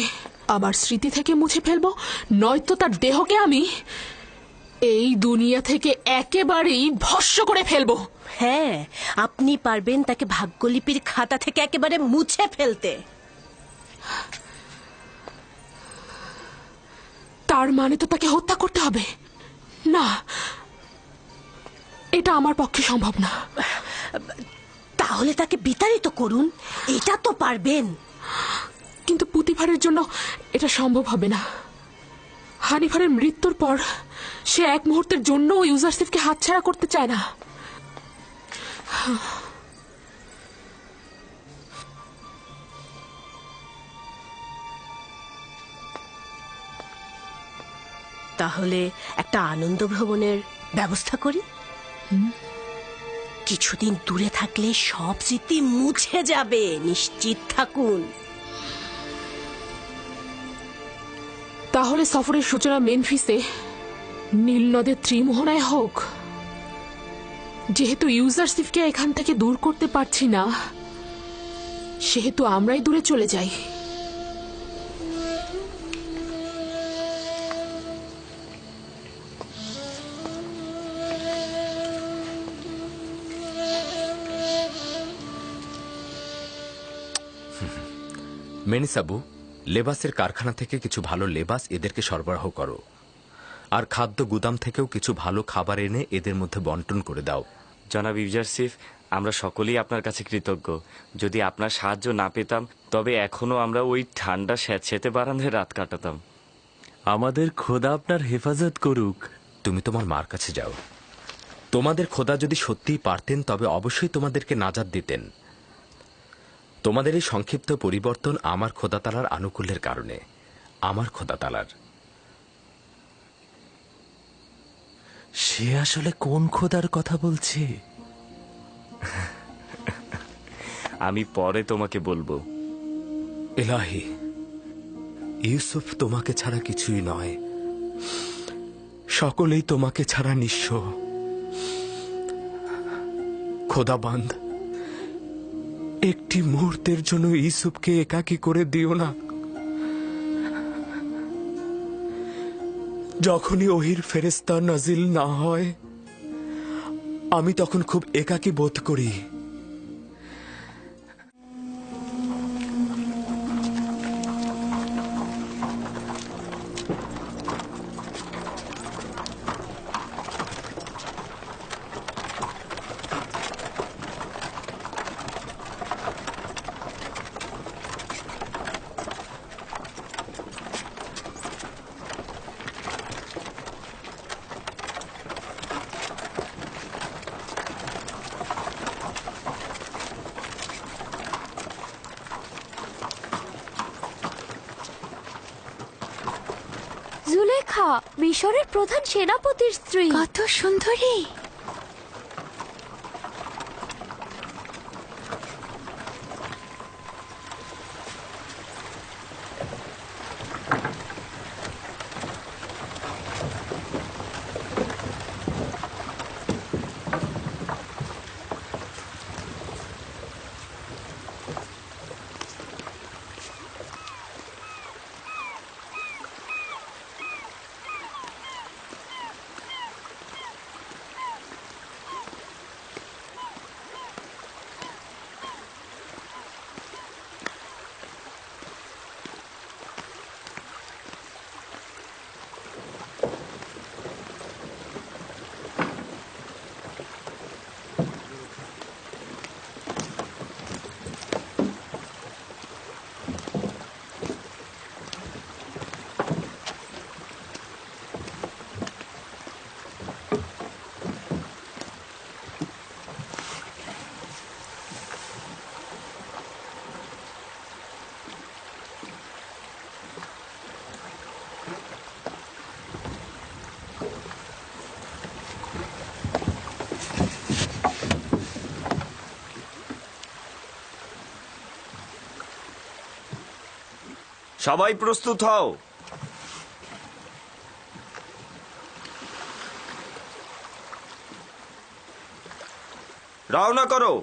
আমার স্মৃতি থেকে মুছে ফেলবো, নয়তো তার দেহকে আমি এই দুনিয়া থেকে একেবারেই ভস্ম করে ফেলবো। হ্যাঁ, আপনি পারবেন তাকে ভাগ্যলিপির খাতা থেকে একেবারে মুছে ফেলতে। তার মানে তো তাকে হত্যা করতে হবে? না, এটা আমার পক্ষে সম্ভব না। তাহলে তাকে বিতাড়িত করুন, এটা তো পারবেন। কিন্তু পুতিফারের জন্য এটা সম্ভব হবে না। হানিফারের মৃত্যুর পর সে এক মুহূর্তের জন্য ইউজারসিফকে হাতছাড়া করতে চায় না। তাহলে একটা আনন্দ ভ্রমণের ব্যবস্থা করি। কিছুদিন দূরে থাকলে সব স্মৃতি মুছে যাবে, নিশ্চিত থাকুন। তাহলে সফরের সূচনা মেনফিসে নীল নদের ত্রিমোহনায় হোক। যেহেতু ইউজারসিফকে এখান থেকে দূর করতে পারছি না, সেহেতু আমরাই দূরে চলে যাই। মেনিসাবু, লেবাসের কারখানা থেকে কিছু ভালো লেবাস এদেরকে সরবরাহ করো, আর খাদ্য গুদাম থেকেও কিছু ভালো খাবার এনে এদের মধ্যে বন্টন করে দাও। জনাব ইউজারসিফ, আমরা সকলেই আপনার কাছে কৃতজ্ঞ। যদি আপনার সাহায্য না পেতাম তবে এখনো আমরা ওই ঠান্ডা স্যাঁতসেঁতে বারান্দায় রাত কাটাতাম। আমাদের খোদা আপনার হেফাজত করুক। তুমি তোমার মার কাছে যাও। তোমাদের খোদা যদি সত্যিই পারতেন তবে অবশ্যই তোমাদেরকে নাজাত দিতেন। তোমাদের এই সংক্ষিপ্ত পরিবর্তন আমার খোদা তালার আনুকূল্যের কারণে। আমার খোদা তালার। সে আসলে কোন খোদার কথা বলছে? আমি পরে তোমাকে বলবো। ইলাহি, ইউসুফ তোমাকে ছাড়া কিছুই নয়। সকলেই তোমাকে ছাড়া নিঃস্ব। খোদাবান্দ, একটি মুহূর্তের জন্য ইউসুফকে একাকী করে দিও না। যখনই ওহির ফেরেশতা নাজিল না হয়, আমি তখন খুব একাকী বোধ করি। জুলেখা, মিশরের প্রধান সেনাপতির স্ত্রী। কত সুন্দরী! সবাই প্রস্তুত হও। রওনা করো।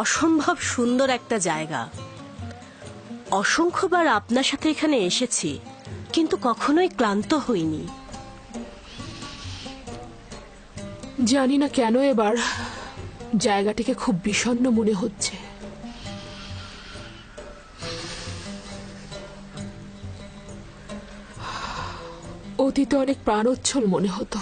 অসম্ভব সুন্দর একটা জায়গা। অসংখ্যবার আপনার সাথে এখানে এসেছি, কিন্তু কখনোই ক্লান্ত হইনি। জানি না কেন এবার জায়গাটিকে খুব বিষণ্ণ মনে হচ্ছে। অতীতে অনেক প্রাণোচ্ছল মনে হতো।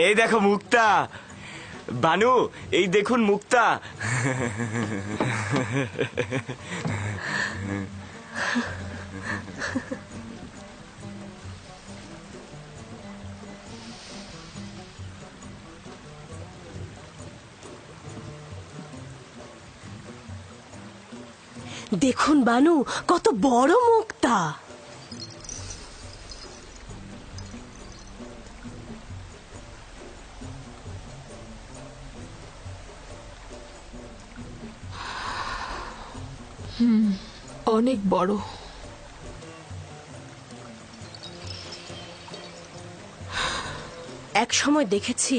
এই দেখো মুক্তা, বানু, এই দেখুন মুক্তা। দেখুন বানু, কত বড় মুক্তা। অনেক বড়। এক সময় দেখেছি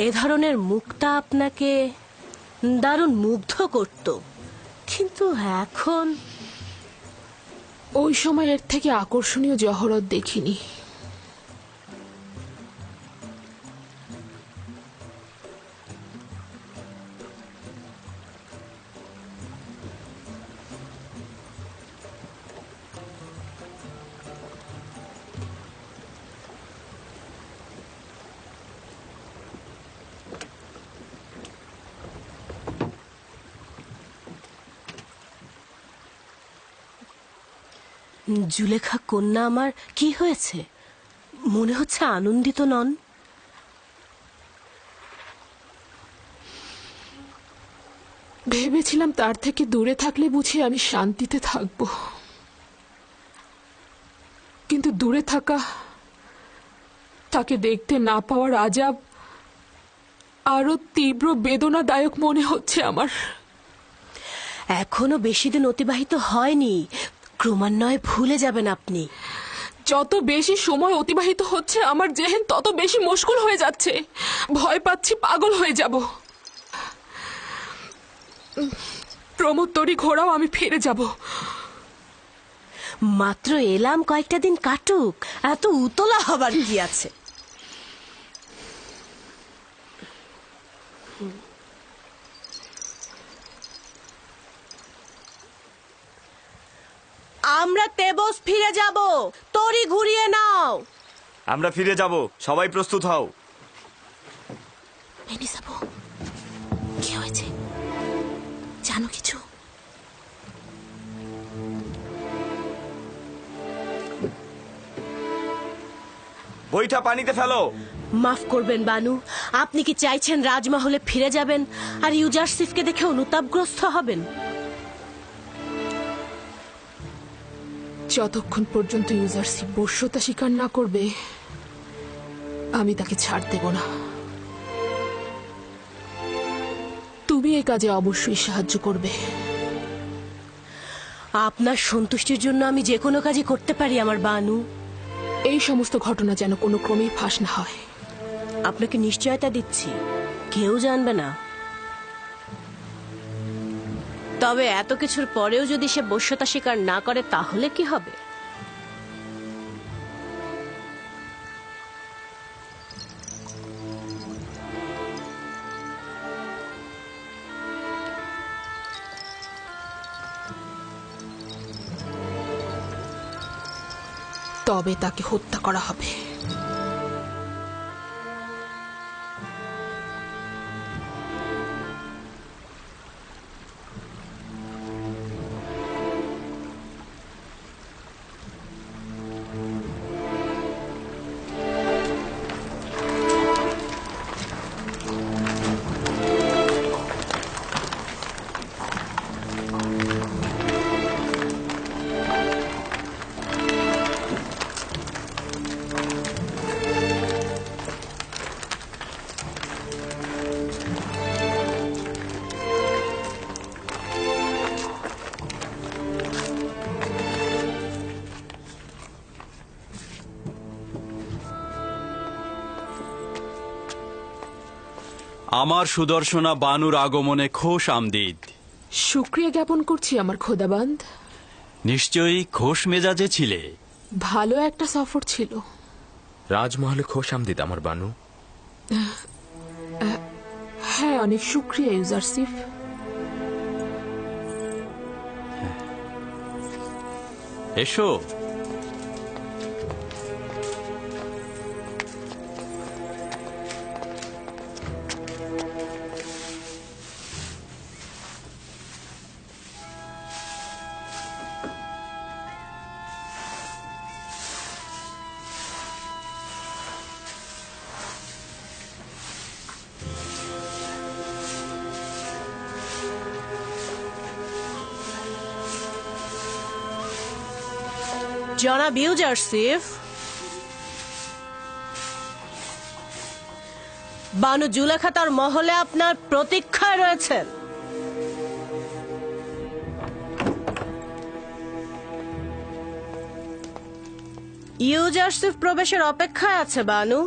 এ ধরনের মুক্তা আপনাকে দারুণ মুগ্ধ করত, কিন্তু এখন ওই সময় এর থেকে আকর্ষণীয় জহরত দেখিনি। জুলেখা কন্যা আমার কি হয়েছে? মনে হচ্ছে আনন্দিত নন। ভেবেছিলাম তার থেকে দূরে থাকলে বুঝি আমি শান্তিতে থাকব, কিন্তু দূরে থাকা, তাকে দেখতে না পাওয়ার আজাব আরো তীব্র বেদনাদায়ক মনে হচ্ছে আমার। এখনো বেশি দিন অতিবাহিত হয়নি, ক্রমান্বয়ে ভুলে যাবেন আপনি। যত বেশি সময় অতিবাহিত হচ্ছে আমার জেহেন তত বেশি মুশকিল হয়ে যাচ্ছে। ভয় পাচ্ছি পাগল হয়ে যাব। প্রমোত্তরী ঘোড়াও আমি ফিরে যাব। মাত্র এলাম, কয়েকটা দিন কাটুক, এত উতলা হবার কি আছে? আমরা তেবস ফিরে যাব, তরি ঘুরিয়ে নাও। আমরা ফিরে যাব, সবাই প্রস্তুত হও। কি হয়েছে জানো কিছু? বইটা পানিতে ফেলো। মাফ করবেন বানু, আপনি কি চাইছেন রাজমহলে ফিরে যাবেন আর ইউজারসিফকে দেখে অনুতাপগ্রস্ত হবেন? যতক্ষণ পর্যন্ত ইউজারসিফ বশ্যতা স্বীকার না করবে আমি তাকে ছাড় দেব না। তুমি এই কাজে অবশ্যই সাহায্য করবে। আপনার সন্তুষ্টির জন্য আমি যে কোনো কাজই করতে পারি আমার বানু। এই সমস্ত ঘটনা যেন কোনো ক্রমেই ফাঁস না হয়। আপনাকে নিশ্চয়তা দিচ্ছি, কেউ জানবে না। তবে এত কিছুর পরেও যদি সে বশ্যতা স্বীকার না করে তাহলে কি হবে? তবে তাকে হত্যা করা হবে। আমার সুদর্শনা বানুর আগমনে খোশ আমদিদ। শুক্রিয়া জ্ঞাপন করছি আমার খোদাবান্দ। নিশ্চয়ই খোশ মেজাজে ছিলে। ভালো একটা সফর ছিল। রাজমহলে খোশ আমদিদ আমার বানু। হ্যাঁ, অনেক শুক্রিয়া ইউজারসিফ। এসো। জনাব ইউজারসিফ, বানু জুলেখা তার মহলে আপনার প্রতীক্ষায় রয়েছেন। ইউজারসিফ প্রবেশের অপেক্ষায় আছে বানু।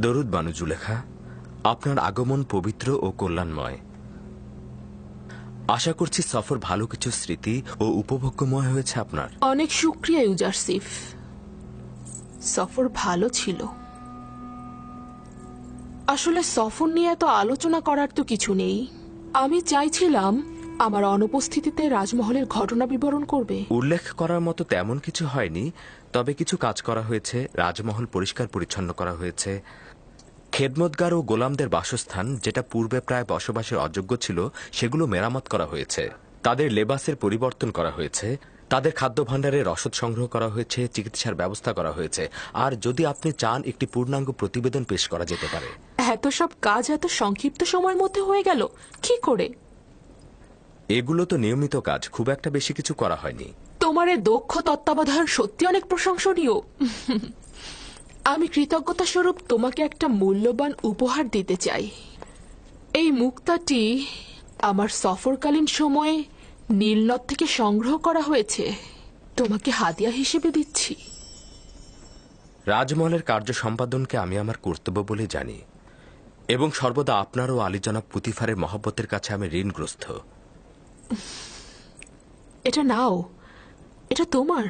দরুদ বানু জুলেখা, আপনার আগমন পবিত্র ও কল্যাণময়। আশা করছি সফর ভালো কিছু স্মৃতি ও উপভোগ্যময় হয়েছে আপনার। অনেক শুক্রিয়া ইউজারসিফ, সফর ভালো ছিল। আসলে সফর নিয়ে এত আলোচনা করার তো কিছু নেই। আমি চাইছিলাম আমার অনুপস্থিতিতে রাজমহলের ঘটনা বিবরণ করবে। উল্লেখ করার মতো তেমন কিছু হয়নি, তবে কিছু কাজ করা হয়েছে। রাজমহল পরিষ্কার পরিচ্ছন্ন করা হয়েছে। খেদমতগার ও গোলামদের বাসস্থান, যেটা পূর্বে প্রায় বসবাসের অযোগ্য ছিল, সেগুলো মেরামত করা হয়েছে। তাদের লেবাসের পরিবর্তন করা হয়েছে। তাদের খাদ্য ভাণ্ডারের রসদ সংগ্রহ করা হয়েছে। চিকিৎসার ব্যবস্থা করা হয়েছে। আর যদি আপনি চান, একটি পূর্ণাঙ্গ প্রতিবেদন পেশ করা যেতে পারে। এত সব কাজ এত সংক্ষিপ্ত সময়ের মধ্যে হয়ে গেল কি করে? এগুলো তো নিয়মিত কাজ, খুব একটা বেশি কিছু করা হয়নি। তোমার এই দক্ষ তত্ত্বাবধান সত্যি অনেক প্রশংসনীয়। আমি কৃতজ্ঞতা স্বরূপ তোমাকে একটা মূল্যবান উপহার দিতে চাই। এই মুক্তাটি আমার সফরকালীন সময়ে নীলনদ থেকে সংগ্রহ করা হয়েছে। তোমাকে হাদিয়া হিসেবে দিচ্ছি। রাজমহলের কার্য সম্পাদনকে আমি আমার কর্তব্য বলে জানি, এবং সর্বদা আপনার ও আলী জনাব পুতিফারের মহব্বতের কাছে আমি ঋণগ্রস্ত। এটা নাও, এটা তোমার।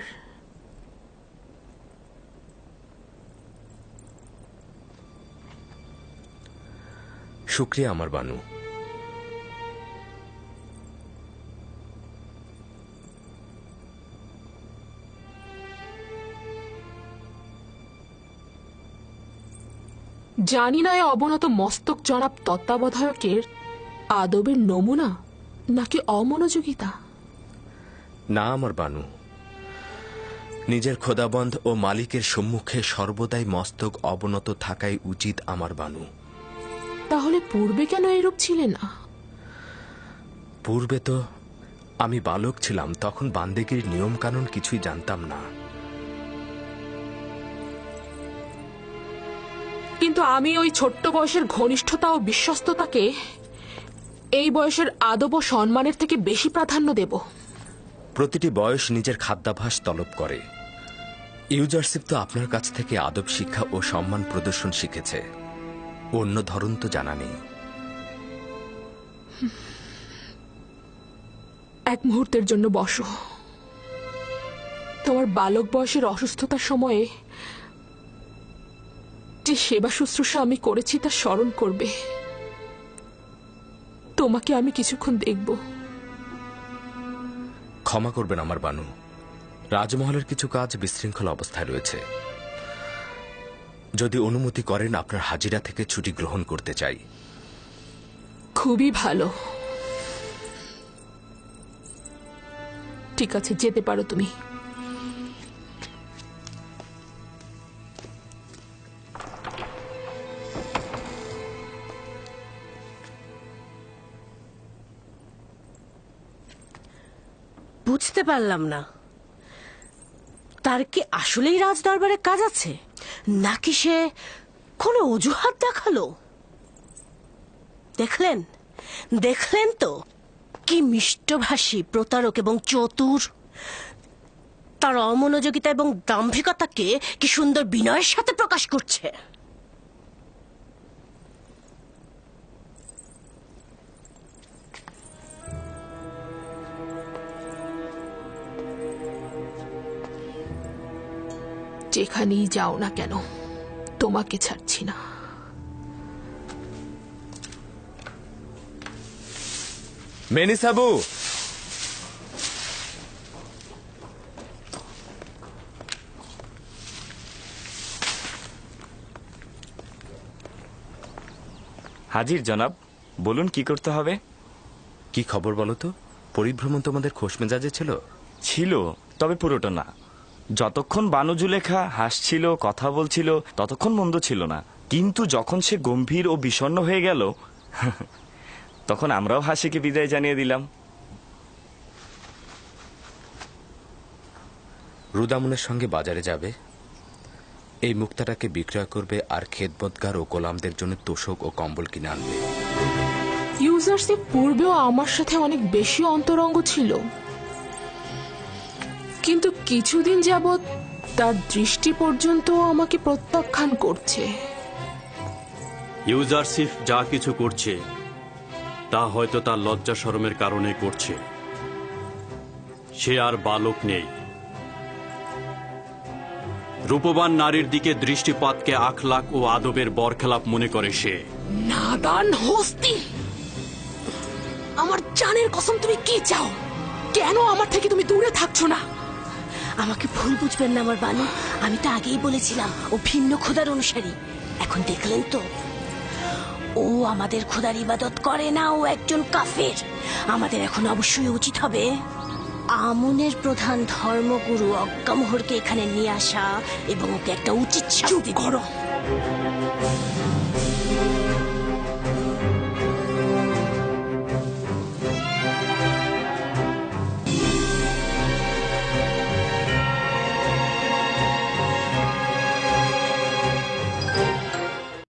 শুক্রিয়া আমার বানু। জানি না, অবনত মস্তক জনাব তত্ত্বাবধায়কের আদবের নমুনা নাকি অমনোযোগিতা। না আমার বানু, নিজের খোদাবন্ধ ও মালিকের সম্মুখে সর্বদাই মস্তক অবনত থাকাই উচিত আমার বানু। তাহলে পূর্বে কেন এরূপ ছিলে না? পূর্বে তো আমি বালক ছিলাম, তখন বান্দেগীর নিয়ম কানুন কিছুই জানতাম না। কিন্তু আমি ওই ছোট্ট বয়সের ঘনিষ্ঠতা ও বিশ্বস্ততাকে এই বয়সের আদব ও সম্মানের থেকে বেশি প্রাধান্য দেব। প্রতিটি বয়স নিজের খাদ্যাভ্যাস তলব করে। ইউজারশিপ তো আপনার কাছ থেকে আদব শিক্ষা ও সম্মান প্রদর্শন শিখেছে, অন্য ধরন তো জানা নেই। এক মুহূর্তের জন্য বসো। তোমার বালক বয়সের অসুস্থতার সময়ে যে সেবা শুশ্রূষা আমি করেছি তা স্মরণ করবে। তোমাকে আমি কিছুক্ষণ দেখব। ক্ষমা করবেন আমার বানু, রাজমহলের কিছু কাজ বিশৃঙ্খল অবস্থায় রয়েছে। যদি অনুমতি করেন আপনার হাজিরা থেকে ছুটি গ্রহণ করতে চাই। খুবই ভালো। ঠিক আছে, যেতে পারো তুমি। বুঝতে পারলাম না, তার কি আসলেই রাজ দরবারে কাজ আছে, নাকি সে কোনো অজুহাত দেখালো? দেখলেন দেখলেন তো কি মিষ্টভাষী, প্রতারক এবং চতুর। তার অমনোযোগিতা এবং দাম্ভিকতাকে কি সুন্দর বিনয়ের সাথে প্রকাশ করছে। যেখানেই যাও না কেন, তোমাকে ছাড়ছি না। মেনিসাবু, হাজির জনাব, বলুন কি করতে হবে। কি খবর বলো তো? পরিভ্রমণ তোমাদের খোশ মেজাজে ছিল? ছিল, তবে পুরোটা না। যতক্ষণ বানু জুলেখা হাসছিল, কথা বলছিল, ততক্ষণ মন্দ ছিল না। কিন্তু যখন সে গম্ভীর ও বিষণ্ণ হয়ে গেল, তখন আমরাও হাসিকে বিদায় জানিয়ে দিলাম। রুদামুনের সঙ্গে বাজারে যাবে, এই মুক্তাটাকে বিক্রয় করবে, আর খেদমতগার ও গোলামদের জন্য তোষক ও কম্বল কিনে আনবে। ইউজারশিপ পূর্বেও আমার সাথে অনেক বেশি অন্তরঙ্গ ছিল, কিন্তু কিছুদিন যাবৎ তার দৃষ্টি পর্যন্ত আমাকে প্রত্যাখ্যান করছে। ইউজারশিপ যা কিছু করছে তা হয়তো তার লজ্জা শরমের কারণে করছে। সে আর বালক নেই। রূপবান নারীর দিকে দৃষ্টিপাতকে আখলাক ও আদবের বরখেলাপ মনে করে সে। নাদান হস্তি, আমার জানের কসম, তুমি কি চাও? কেন আমার থেকে তুমি দূরে থাকছো না? আমাকে ভুল বুঝবেন না আমার বানু, আমি তো আগেই বলেছিলাম ও ভিন্ন খোদার অনুসারী। এখন দেখলেন তো, ও আমাদের খোদার ইবাদত করে না, ও একজন কাফের। আমাদের এখন অবশ্যই উচিত হবে আমুনের প্রধান ধর্মগুরু অজ্ঞামোহরকে এখানে নিয়ে আসা এবং ওকে একটা উচিত শাস্তি। চুপ করো।